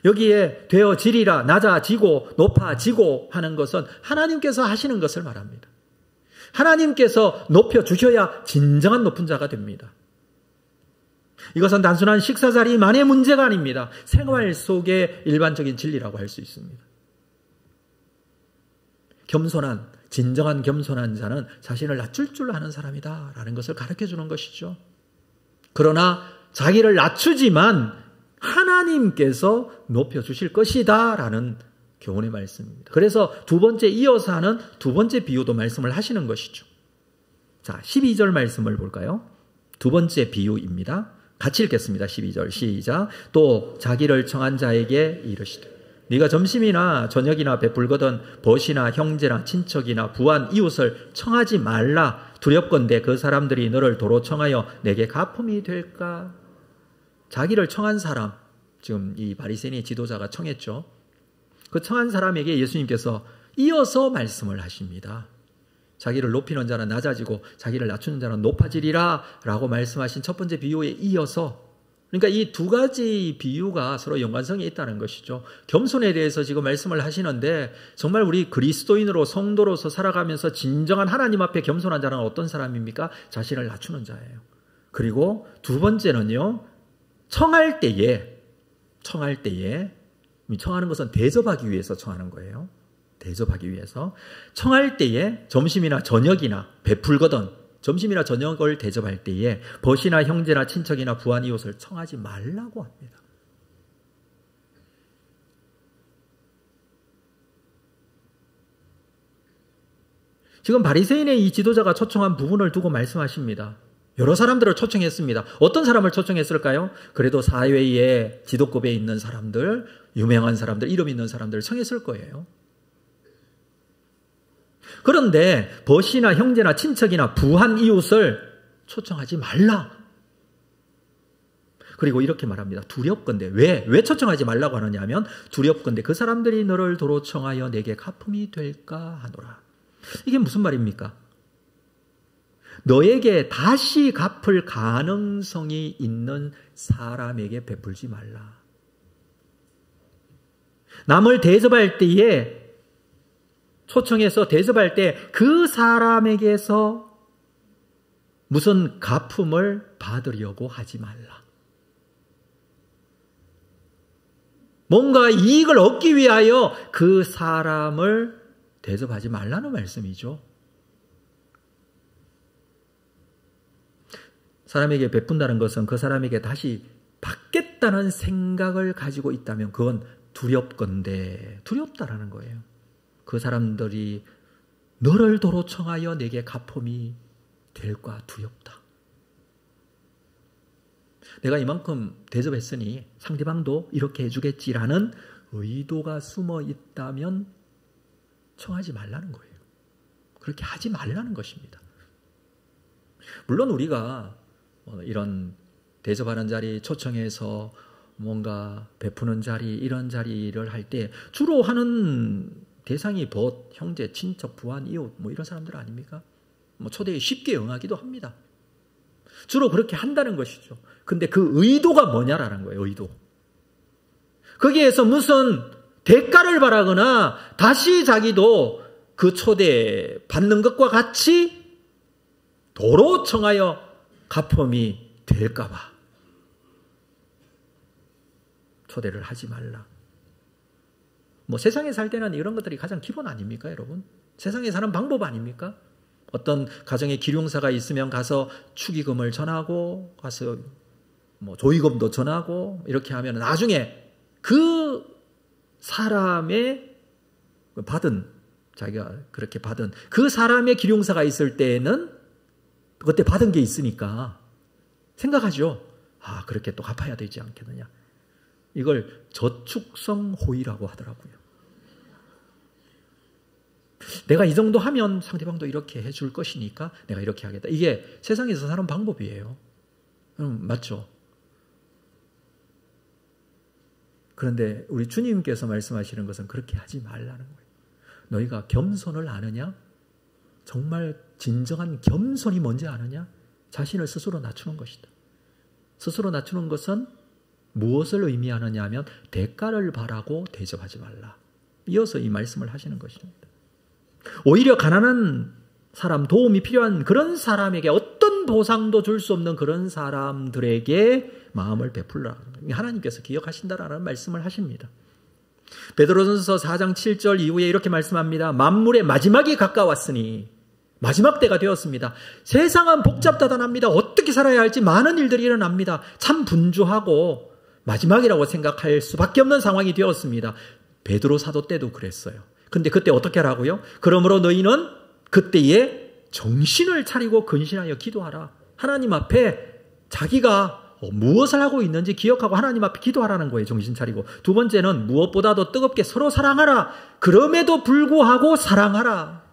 여기에 되어지리라, 낮아지고 높아지고 하는 것은 하나님께서 하시는 것을 말합니다. 하나님께서 높여주셔야 진정한 높은 자가 됩니다. 이것은 단순한 식사자리만의 문제가 아닙니다. 생활 속의 일반적인 진리라고 할 수 있습니다. 진정한 겸손한 자는 자신을 낮출 줄 아는 사람이다 라는 것을 가르쳐 주는 것이죠. 그러나 자기를 낮추지만 하나님께서 높여주실 것이다 라는 교훈의 말씀입니다. 그래서 두 번째 이어서 하는 두 번째 비유도 말씀을 하시는 것이죠. 자, 12절 말씀을 볼까요? 두 번째 비유입니다. 같이 읽겠습니다. 12절 시작. 또 자기를 청한 자에게 이르시되 네가 점심이나 저녁이나 베풀거든 벗이나 형제나 친척이나 부한 이웃을 청하지 말라. 두렵건대 그 사람들이 너를 도로 청하여 내게 갚음이 될까? 자기를 청한 사람, 지금 이 바리새인의 지도자가 청했죠. 그 청한 사람에게 예수님께서 이어서 말씀을 하십니다. 자기를 높이는 자는 낮아지고 자기를 낮추는 자는 높아지리라 라고 말씀하신 첫 번째 비유에 이어서, 그러니까 이 두 가지 비유가 서로 연관성이 있다는 것이죠. 겸손에 대해서 지금 말씀을 하시는데 정말 우리 그리스도인으로 성도로서 살아가면서 진정한 하나님 앞에 겸손한 자는 어떤 사람입니까? 자신을 낮추는 자예요. 그리고 두 번째는요, 청할 때에 청하는 것은 대접하기 위해서 청하는 거예요. 대접하기 위해서. 청할 때에 점심이나 저녁이나 베풀거든 점심이나 저녁을 대접할 때에 벗이나 형제나 친척이나 부한 이웃을 청하지 말라고 합니다. 지금 바리새인의 이 지도자가 초청한 부분을 두고 말씀하십니다. 여러 사람들을 초청했습니다. 어떤 사람을 초청했을까요? 그래도 사회의 지도급에 있는 사람들, 유명한 사람들, 이름 있는 사람들을 청했을 거예요. 그런데 벗이나 형제나 친척이나 부한 이웃을 초청하지 말라. 그리고 이렇게 말합니다. 두렵건대. 왜 초청하지 말라고 하느냐 하면 두렵건대 그 사람들이 너를 도로 청하여 내게 갚음이 될까 하노라. 이게 무슨 말입니까? 너에게 다시 갚을 가능성이 있는 사람에게 베풀지 말라. 남을 대접할 때에 초청해서 대접할 때 그 사람에게서 무슨 갚음을 받으려고 하지 말라. 뭔가 이익을 얻기 위하여 그 사람을 대접하지 말라는 말씀이죠. 사람에게 베푼다는 것은 그 사람에게 다시 받겠다는 생각을 가지고 있다면 그건 두렵건대, 두렵다라는 거예요. 그 사람들이 너를 도로 청하여 내게 갚음이 될까 두렵다. 내가 이만큼 대접했으니 상대방도 이렇게 해주겠지라는 의도가 숨어 있다면 청하지 말라는 거예요. 그렇게 하지 말라는 것입니다. 물론 우리가 이런 대접하는 자리 초청해서 뭔가 베푸는 자리, 이런 자리를 할 때 주로 하는 대상이 벗, 형제, 친척, 부한, 이웃 이런 사람들 아닙니까? 초대에 쉽게 응하기도 합니다. 주로 그렇게 한다는 것이죠. 근데 그 의도가 뭐냐라는 거예요. 의도. 거기에서 무슨 대가를 바라거나 다시 자기도 그 초대 받는 것과 같이 도로 청하여 갚음이 될까 봐 초대를 하지 말라. 세상에 살 때는 이런 것들이 가장 기본 아닙니까, 여러분? 세상에 사는 방법 아닙니까? 어떤 가정에 기룡사가 있으면 가서 축의금을 전하고, 가서 조의금도 전하고, 이렇게 하면 나중에 그 사람의 자기가 그렇게 받은 그 사람의 기룡사가 있을 때에는 그때 받은 게 있으니까 생각하죠. 그렇게 또 갚아야 되지 않겠느냐. 이걸 저축성 호의라고 하더라고요. 내가 이 정도 하면 상대방도 이렇게 해줄 것이니까 내가 이렇게 하겠다. 이게 세상에서 사는 방법이에요. 맞죠? 그런데 우리 주님께서 말씀하시는 것은 그렇게 하지 말라는 거예요. 너희가 겸손을 아느냐? 정말 진정한 겸손이 뭔지 아느냐? 자신을 스스로 낮추는 것이다. 스스로 낮추는 것은 무엇을 의미하느냐 하면 대가를 바라고 대접하지 말라. 이어서 이 말씀을 하시는 것입니다. 오히려 가난한 사람, 도움이 필요한 그런 사람에게 어떤 보상도 줄 수 없는 그런 사람들에게 마음을 베풀라. 하나님께서 기억하신다라는 말씀을 하십니다. 베드로전서 4장 7절 이후에 이렇게 말씀합니다. 만물의 마지막이 가까웠으니, 마지막 때가 되었습니다. 세상은 복잡다단합니다. 어떻게 살아야 할지 많은 일들이 일어납니다. 참 분주하고 마지막이라고 생각할 수밖에 없는 상황이 되었습니다. 베드로 사도 때도 그랬어요. 근데 그때 어떻게 하라고요? 그러므로 너희는 그때에 정신을 차리고 근신하여 기도하라. 하나님 앞에 자기가 무엇을 하고 있는지 기억하고 하나님 앞에 기도하라는 거예요. 정신 차리고. 두 번째는 무엇보다도 뜨겁게 서로 사랑하라. 그럼에도 불구하고 사랑하라.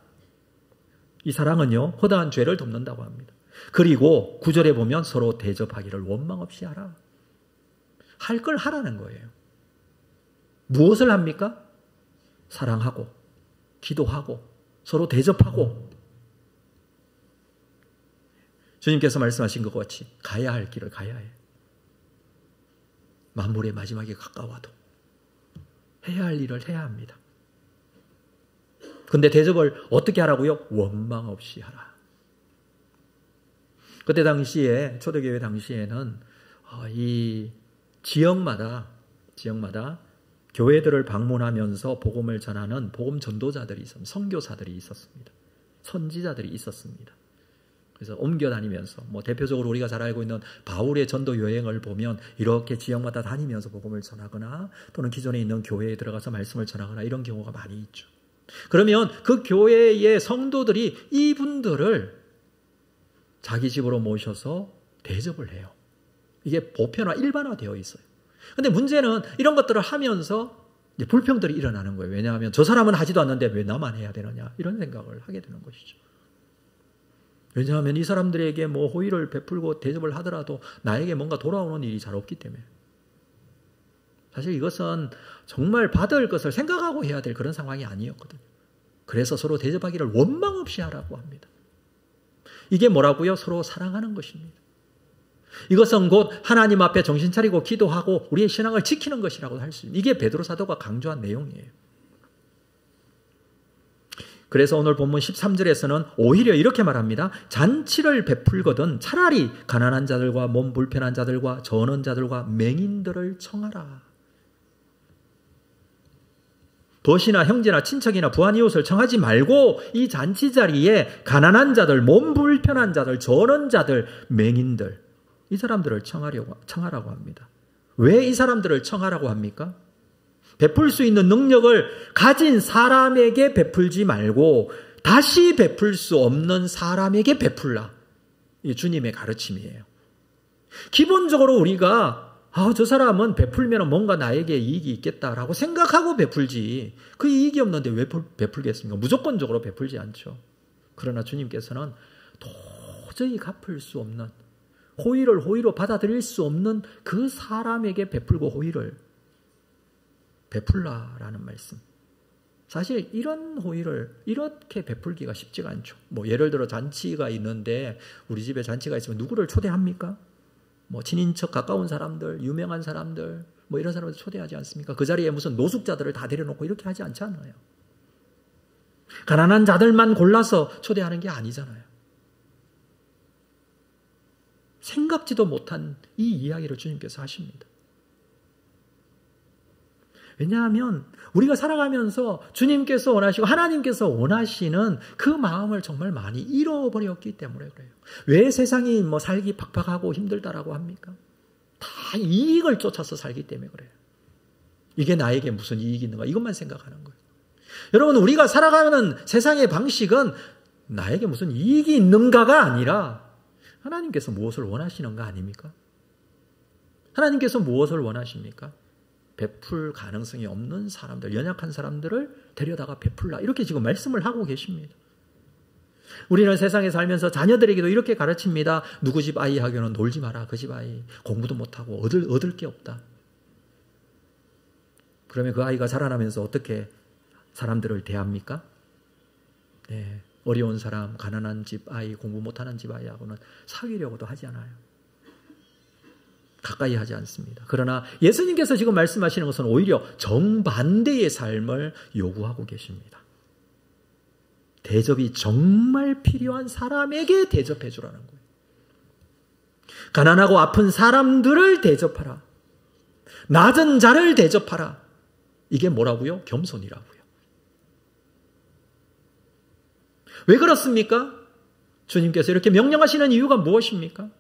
이 사랑은요, 허다한 죄를 덮는다고 합니다. 그리고 9절에 보면 서로 대접하기를 원망 없이 하라. 할 걸 하라는 거예요. 무엇을 합니까? 사랑하고, 기도하고, 서로 대접하고. 주님께서 말씀하신 것 같이 가야 할 길을 가야 해요. 만물의 마지막이 가까워도 해야 할 일을 해야 합니다. 근데 대접을 어떻게 하라고요? 원망 없이 하라. 그때 당시에, 초대교회 당시에는 이 지역마다 교회들을 방문하면서 복음을 전하는 복음 전도자들이 있었습니다. 선교사들이 있었습니다. 선지자들이 있었습니다. 그래서 옮겨다니면서 대표적으로 우리가 잘 알고 있는 바울의 전도 여행을 보면 이렇게 지역마다 다니면서 복음을 전하거나 또는 기존에 있는 교회에 들어가서 말씀을 전하거나 이런 경우가 많이 있죠. 그러면 그 교회의 성도들이 이분들을 자기 집으로 모셔서 대접을 해요. 이게 보편화, 일반화되어 있어요. 근데 문제는 이런 것들을 하면서 이제 불평들이 일어나는 거예요. 왜냐하면 저 사람은 하지도 않는데 왜 나만 해야 되느냐, 이런 생각을 하게 되는 것이죠. 왜냐하면 이 사람들에게 호의를 베풀고 대접을 하더라도 나에게 뭔가 돌아오는 일이 잘 없기 때문에. 사실 이것은 정말 받을 것을 생각하고 해야 될 그런 상황이 아니었거든요. 그래서 서로 대접하기를 원망 없이 하라고 합니다. 이게 뭐라고요? 서로 사랑하는 것입니다. 이것은 곧 하나님 앞에 정신 차리고 기도하고 우리의 신앙을 지키는 것이라고 할 수 있는, 이게 베드로 사도가 강조한 내용이에요. 그래서 오늘 본문 13절에서는 오히려 이렇게 말합니다. 잔치를 베풀거든 차라리 가난한 자들과 몸 불편한 자들과 저는 자들과 맹인들을 청하라. 벗이나 형제나 친척이나 부한 이웃을 청하지 말고 이 잔치 자리에 가난한 자들, 몸 불편한 자들, 저는 자들, 맹인들, 이 사람들을 청하라고 합니다. 왜 이 사람들을 청하라고 합니까? 베풀 수 있는 능력을 가진 사람에게 베풀지 말고 다시 베풀 수 없는 사람에게 베풀라. 이게 주님의 가르침이에요. 기본적으로 우리가 저 사람은 베풀면 뭔가 나에게 이익이 있겠다라고 생각하고 베풀지, 그 이익이 없는데 왜 베풀겠습니까? 무조건적으로 베풀지 않죠. 그러나 주님께서는 도저히 갚을 수 없는, 호의를 호의로 받아들일 수 없는 그 사람에게 베풀고 호의를 베풀라라는 말씀. 사실 이런 호의를 이렇게 베풀기가 쉽지가 않죠. 예를 들어 잔치가 있는데 우리 집에 잔치가 있으면 누구를 초대합니까? 친인척 가까운 사람들, 유명한 사람들, 이런 사람들 초대하지 않습니까? 그 자리에 무슨 노숙자들을 다 데려놓고 이렇게 하지 않잖아요. 가난한 자들만 골라서 초대하는 게 아니잖아요. 생각지도 못한 이 이야기를 주님께서 하십니다. 왜냐하면 우리가 살아가면서 주님께서 원하시고 하나님께서 원하시는 그 마음을 정말 많이 잃어버렸기 때문에 그래요. 왜 세상이 살기 팍팍하고 힘들다라고 합니까? 다 이익을 쫓아서 살기 때문에 그래요. 이게 나에게 무슨 이익이 있는가, 이것만 생각하는 거예요. 여러분, 우리가 살아가는 세상의 방식은 나에게 무슨 이익이 있는가가 아니라 하나님께서 무엇을 원하시는가 아닙니까? 하나님께서 무엇을 원하십니까? 베풀 가능성이 없는 사람들, 연약한 사람들을 데려다가 베풀라. 이렇게 지금 말씀을 하고 계십니다. 우리는 세상에 살면서 자녀들에게도 이렇게 가르칩니다. 누구 집 아이 하기는 놀지 마라. 그 집 아이 공부도 못하고 얻을 게 없다. 그러면 그 아이가 자라나면서 어떻게 사람들을 대합니까? 네, 어려운 사람, 가난한 집 아이, 공부 못하는 집 아이하고는 사귀려고도 하지 않아요. 가까이 하지 않습니다. 그러나 예수님께서 지금 말씀하시는 것은 오히려 정반대의 삶을 요구하고 계십니다. 대접이 정말 필요한 사람에게 대접해 주라는 거예요. 가난하고 아픈 사람들을 대접하라. 낮은 자를 대접하라. 이게 뭐라고요? 겸손이라고요. 왜 그렇습니까? 주님께서 이렇게 명령하시는 이유가 무엇입니까?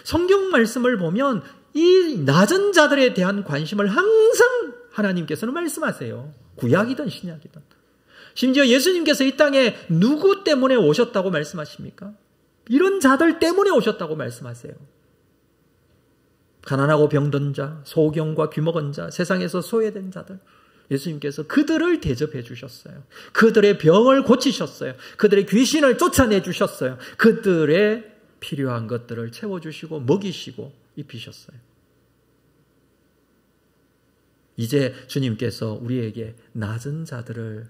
성경 말씀을 보면 이 낮은 자들에 대한 관심을 항상 하나님께서는 말씀하세요. 구약이든 신약이든. 심지어 예수님께서 이 땅에 누구 때문에 오셨다고 말씀하십니까? 이런 자들 때문에 오셨다고 말씀하세요. 가난하고 병든 자, 소경과 귀먹은 자, 세상에서 소외된 자들, 예수님께서 그들을 대접해 주셨어요. 그들의 병을 고치셨어요. 그들의 귀신을 쫓아내 주셨어요. 그들의 필요한 것들을 채워주시고 먹이시고 입히셨어요. 이제 주님께서 우리에게 낮은 자들을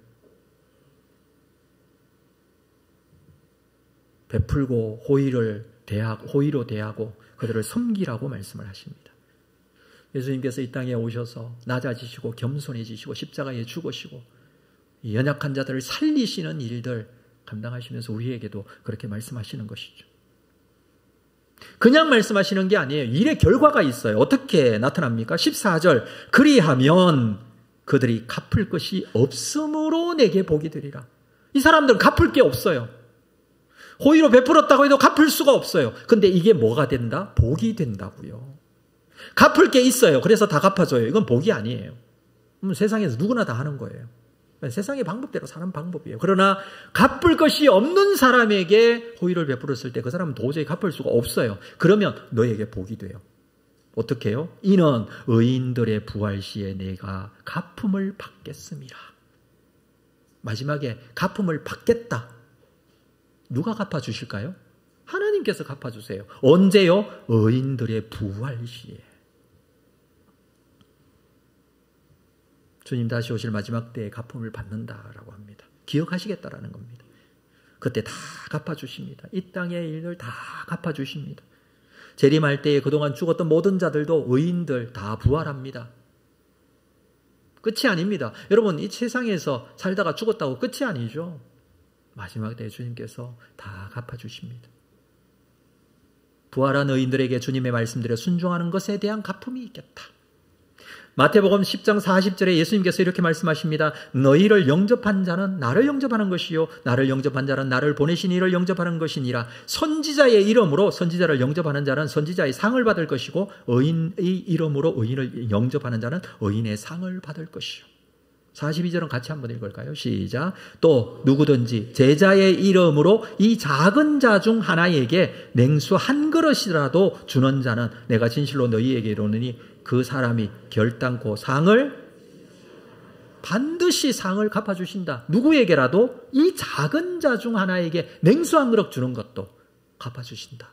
베풀고 호의로 대하고 그들을 섬기라고 말씀을 하십니다. 예수님께서 이 땅에 오셔서 낮아지시고 겸손해지시고 십자가에 죽으시고 연약한 자들을 살리시는 일들 감당하시면서 우리에게도 그렇게 말씀하시는 것이죠. 그냥 말씀하시는 게 아니에요. 일의 결과가 있어요. 어떻게 나타납니까? 14절 그리하면 그들이 갚을 것이 없으므로 내게 복이 되리라. 이 사람들은 갚을 게 없어요. 호의로 베풀었다고 해도 갚을 수가 없어요. 근데 이게 뭐가 된다? 복이 된다고요. 갚을 게 있어요. 그래서 다 갚아줘요. 이건 복이 아니에요. 세상에서 누구나 다 하는 거예요. 세상의 방법대로 사는 방법이에요. 그러나 갚을 것이 없는 사람에게 호의를 베풀었을 때 그 사람은 도저히 갚을 수가 없어요. 그러면 너에게 복이 돼요. 어떻게 해요? 이는 의인들의 부활 시에 내가 갚음을 받겠습니다. 마지막에 갚음을 받겠다. 누가 갚아주실까요? 하나님께서 갚아주세요. 언제요? 의인들의 부활 시에. 주님 다시 오실 마지막 때에 갚음을 받는다라고 합니다. 기억하시겠다라는 겁니다. 그때 다 갚아주십니다. 이 땅의 일들 다 갚아주십니다. 재림할 때에 그동안 죽었던 모든 자들도 의인들 다 부활합니다. 끝이 아닙니다. 여러분 이 세상에서 살다가 죽었다고 끝이 아니죠. 마지막 때에 주님께서 다 갚아주십니다. 부활한 의인들에게 주님의 말씀대로 순종하는 것에 대한 갚음이 있겠다. 마태복음 10장 40절에 예수님께서 이렇게 말씀하십니다. 너희를 영접한 자는 나를 영접하는 것이요 나를 영접한 자는 나를 보내신 이를 영접하는 것이니라. 선지자의 이름으로 선지자를 영접하는 자는 선지자의 상을 받을 것이고 의인의 이름으로 의인을 영접하는 자는 의인의 상을 받을 것이요. 42절은 같이 한번 읽을까요? 시작. 또 누구든지 제자의 이름으로 이 작은 자 중 하나에게 냉수 한 그릇이라도 주는 자는 내가 진실로 너희에게 이르노니 그 사람이 결단코 반드시 상을 갚아주신다. 누구에게라도 이 작은 자 중 하나에게 냉수 한 그릇 주는 것도 갚아주신다.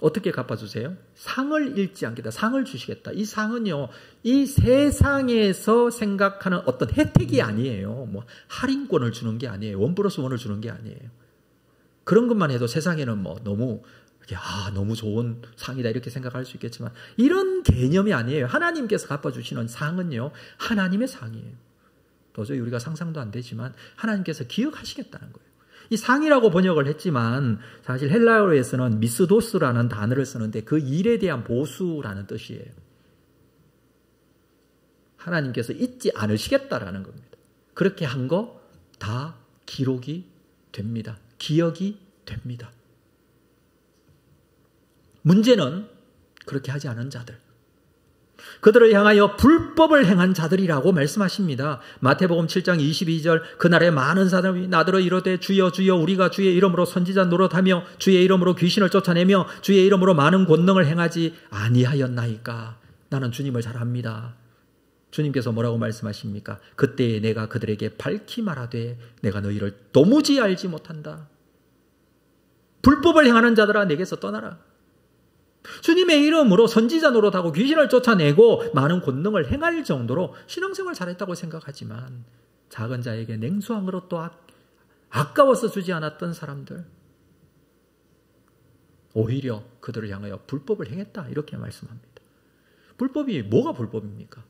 어떻게 갚아주세요? 상을 잃지 않겠다. 상을 주시겠다. 이 상은요, 이 세상에서 생각하는 어떤 혜택이 아니에요. 뭐 할인권을 주는 게 아니에요. 1+1을 주는 게 아니에요. 그런 것만 해도 세상에는 뭐 너무 좋은 상이다 이렇게 생각할 수 있겠지만 이런 개념이 아니에요. 하나님께서 갚아주시는 상은요, 하나님의 상이에요. 도저히 우리가 상상도 안 되지만 하나님께서 기억하시겠다는 거예요. 이 상이라고 번역을 했지만 사실 헬라어에서는 미스도스라는 단어를 쓰는데 그 일에 대한 보수라는 뜻이에요. 하나님께서 잊지 않으시겠다라는 겁니다. 그렇게 한 거 다 기록이 됩니다. 기억이 됩니다. 문제는 그렇게 하지 않은 자들. 그들을 향하여 불법을 행한 자들이라고 말씀하십니다. 마태복음 7장 22절 그날에 많은 사람이 나더러 이르되 주여 주여 우리가 주의 이름으로 선지자 노릇하며 주의 이름으로 귀신을 쫓아내며 주의 이름으로 많은 권능을 행하지 아니하였나이까. 나는 주님을 잘 압니다. 주님께서 뭐라고 말씀하십니까? 그때에 내가 그들에게 밝히 말하되 내가 너희를 도무지 알지 못한다. 불법을 행하는 자들아 내게서 떠나라. 주님의 이름으로 선지자 노릇하고 귀신을 쫓아내고 많은 권능을 행할 정도로 신앙생활 잘했다고 생각하지만 작은 자에게 냉수한 그릇도 아까워서 주지 않았던 사람들, 오히려 그들을 향하여 불법을 행했다 이렇게 말씀합니다. 불법이 뭐가 불법입니까?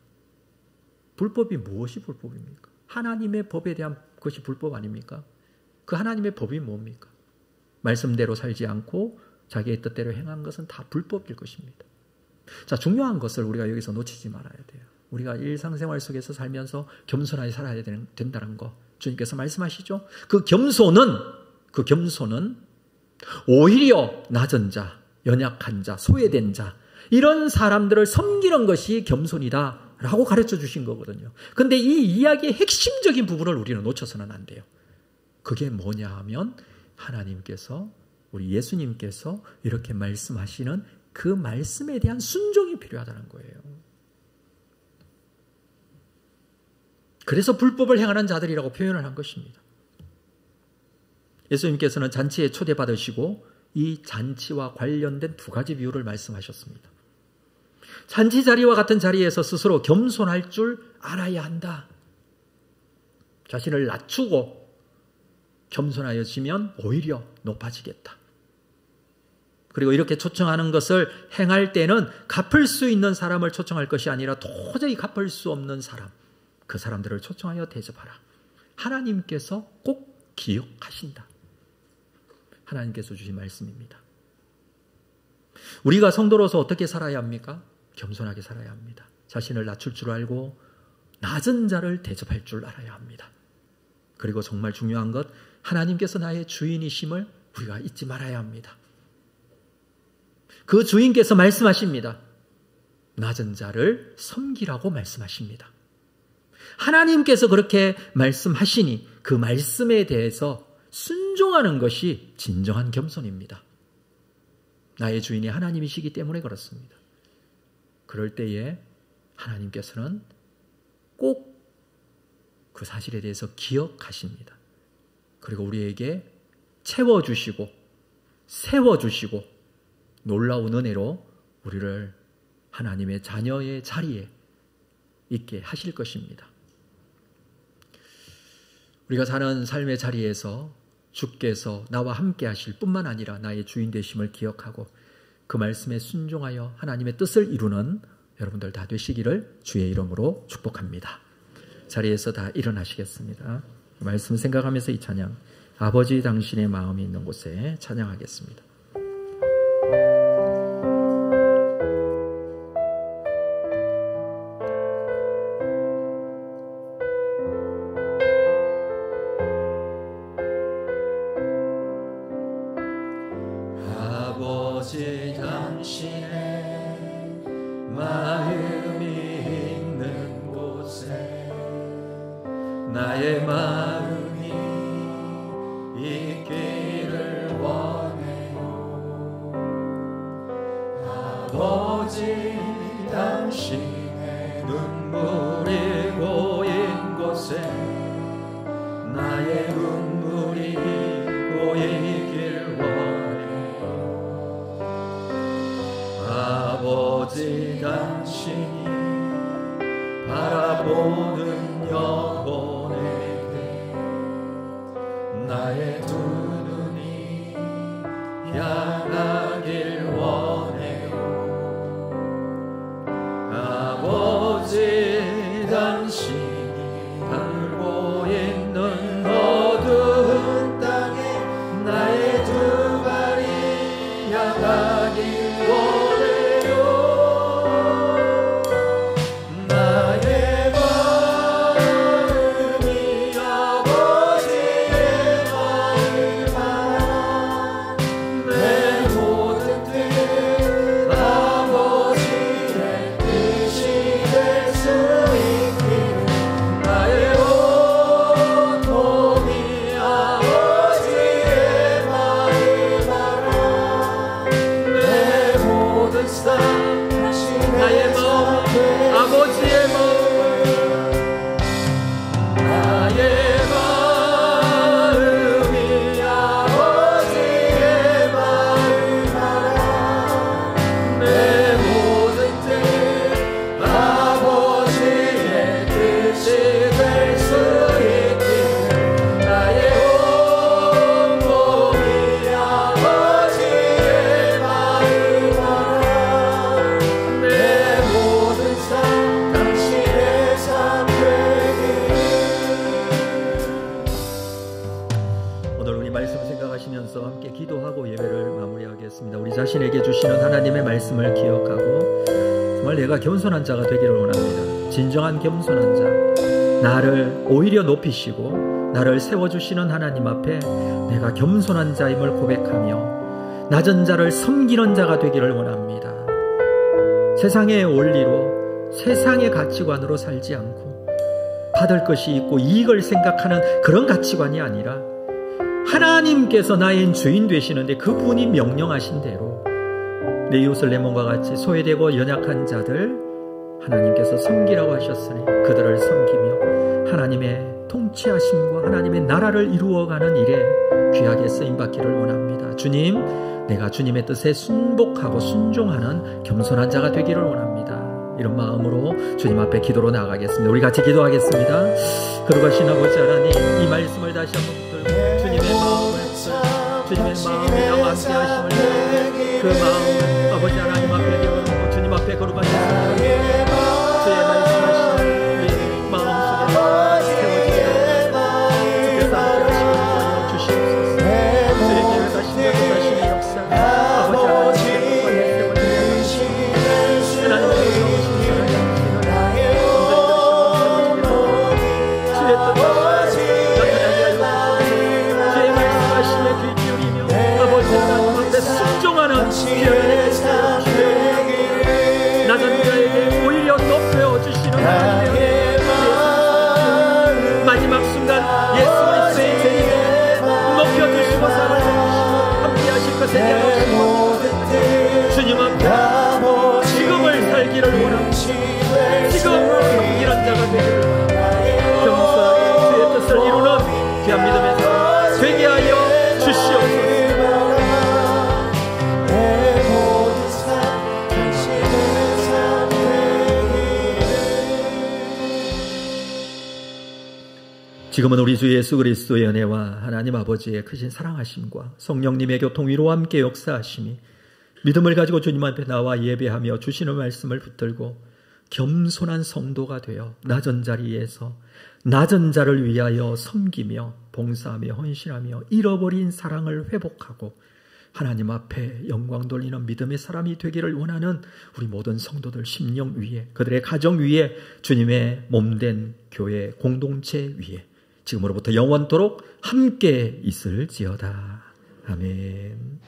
불법이 무엇이 불법입니까? 하나님의 법에 대한 것이 불법 아닙니까? 그 하나님의 법이 뭡니까? 말씀대로 살지 않고 자기의 뜻대로 행한 것은 다 불법일 것입니다. 자, 중요한 것을 우리가 여기서 놓치지 말아야 돼요. 우리가 일상생활 속에서 살면서 겸손하게 살아야 된다는 거 주님께서 말씀하시죠. 그 겸손은 오히려 낮은 자, 연약한 자, 소외된 자 이런 사람들을 섬기는 것이 겸손이다 라고 가르쳐 주신 거거든요. 근데 이 이야기의 핵심적인 부분을 우리는 놓쳐서는 안 돼요. 그게 뭐냐 하면 하나님께서 우리 예수님께서 이렇게 말씀하시는 그 말씀에 대한 순종이 필요하다는 거예요. 그래서 불법을 행하는 자들이라고 표현을 한 것입니다. 예수님께서는 잔치에 초대받으시고 이 잔치와 관련된 두 가지 비유를 말씀하셨습니다. 잔치 자리와 같은 자리에서 스스로 겸손할 줄 알아야 한다. 자신을 낮추고 겸손하여지면 오히려 높아지겠다. 그리고 이렇게 초청하는 것을 행할 때는 갚을 수 있는 사람을 초청할 것이 아니라 도저히 갚을 수 없는 사람, 그 사람들을 초청하여 대접하라. 하나님께서 꼭 기억하신다. 하나님께서 주신 말씀입니다. 우리가 성도로서 어떻게 살아야 합니까? 겸손하게 살아야 합니다. 자신을 낮출 줄 알고 낮은 자를 대접할 줄 알아야 합니다. 그리고 정말 중요한 것, 하나님께서 나의 주인이심을 우리가 잊지 말아야 합니다. 그 주인께서 말씀하십니다. 낮은 자를 섬기라고 말씀하십니다. 하나님께서 그렇게 말씀하시니 그 말씀에 대해서 순종하는 것이 진정한 겸손입니다. 나의 주인이 하나님이시기 때문에 그렇습니다. 그럴 때에 하나님께서는 꼭 그 사실에 대해서 기억하십니다. 그리고 우리에게 채워주시고 세워주시고 놀라운 은혜로 우리를 하나님의 자녀의 자리에 있게 하실 것입니다. 우리가 사는 삶의 자리에서 주께서 나와 함께 하실 뿐만 아니라 나의 주인 되심을 기억하고 그 말씀에 순종하여 하나님의 뜻을 이루는 여러분들 다 되시기를 주의 이름으로 축복합니다. 자리에서 다 일어나시겠습니다. 말씀 생각하면서 이 찬양, 아버지 당신의 마음이 있는 곳에 찬양하겠습니다. 아버지 당신의 마음이 있는 곳에 나의 마음이 있기를 원해요. 아버지 당신의 눈물이 고인 곳에 나의 눈물이 고이길 원해요. 아버지 당신이 바라보는 영혼에게 나의 두 눈이 향하길 원해요. 아버지 당신이 달고 있는 어두운 땅에 나의 두 발이 향하길 원해요. 나의 발 자신에게 주시는 하나님의 말씀을 기억하고 정말 내가 겸손한 자가 되기를 원합니다. 진정한 겸손한 자, 나를 오히려 높이시고 나를 세워주시는 하나님 앞에 내가 겸손한 자임을 고백하며 낮은 자를 섬기는 자가 되기를 원합니다. 세상의 원리로 세상의 가치관으로 살지 않고 받을 것이 있고 이익을 생각하는 그런 가치관이 아니라 하나님께서 나의 주인 되시는데 그분이 명령하신 대로 내 이웃을 내 몸과 같이 소외되고 연약한 자들 하나님께서 섬기라고 하셨으니 그들을 섬기며 하나님의 통치하심과 하나님의 나라를 이루어가는 일에 귀하게 쓰임받기를 원합니다. 주님, 내가 주님의 뜻에 순복하고 순종하는 겸손한 자가 되기를 원합니다. 이런 마음으로 주님 앞에 기도로 나아가겠습니다. 우리 같이 기도하겠습니다. 거룩하신 아버지 하나님, 이 말씀을 다시 한번 붙들고 주님의 마음에 나와 함께 하심을 그 마음 아버지 하나님 앞에 내어놓고 주님 앞에 거룩하셨습니다. 주의 말씀하시는 우리 마음속에 세워지게 주께서 함께 하시고 주시옵소서. 주의 계획하신 대로 자신의 역사 아버지 하나님의 거룩하게 세워지게 하시고 하나님의 의로우신 사랑이 주의 뜻 나타나게 하여 주의 말씀하심에 귀 기울이며 아버지 하나님 앞에 순종하는 귀하게 낮은 자에게 오히려 높여주시는 하나님의 마지막 순간 예수 그리스도의 재림에 높여주시고 사랑해주시고 함께하실 것에 대하여 주님 앞에 지금을 살기를 원합니다. 지금 섬기는 자가 되기를 원합니다. 겸손하게 주의 뜻을 이루는 귀한 믿음에서 되게 하여 주시옵소서. 지금은 우리 주 예수 그리스도의 은혜와 하나님 아버지의 크신 사랑하심과 성령님의 교통 위로와 함께 역사하심이 믿음을 가지고 주님 앞에 나와 예배하며 주시는 말씀을 붙들고 겸손한 성도가 되어 낮은 자리에서 낮은 자를 위하여 섬기며 봉사하며 헌신하며 잃어버린 사랑을 회복하고 하나님 앞에 영광 돌리는 믿음의 사람이 되기를 원하는 우리 모든 성도들 심령 위에 그들의 가정 위에 주님의 몸된 교회 공동체 위에 지금으로부터 영원토록 함께 있을지어다. 아멘.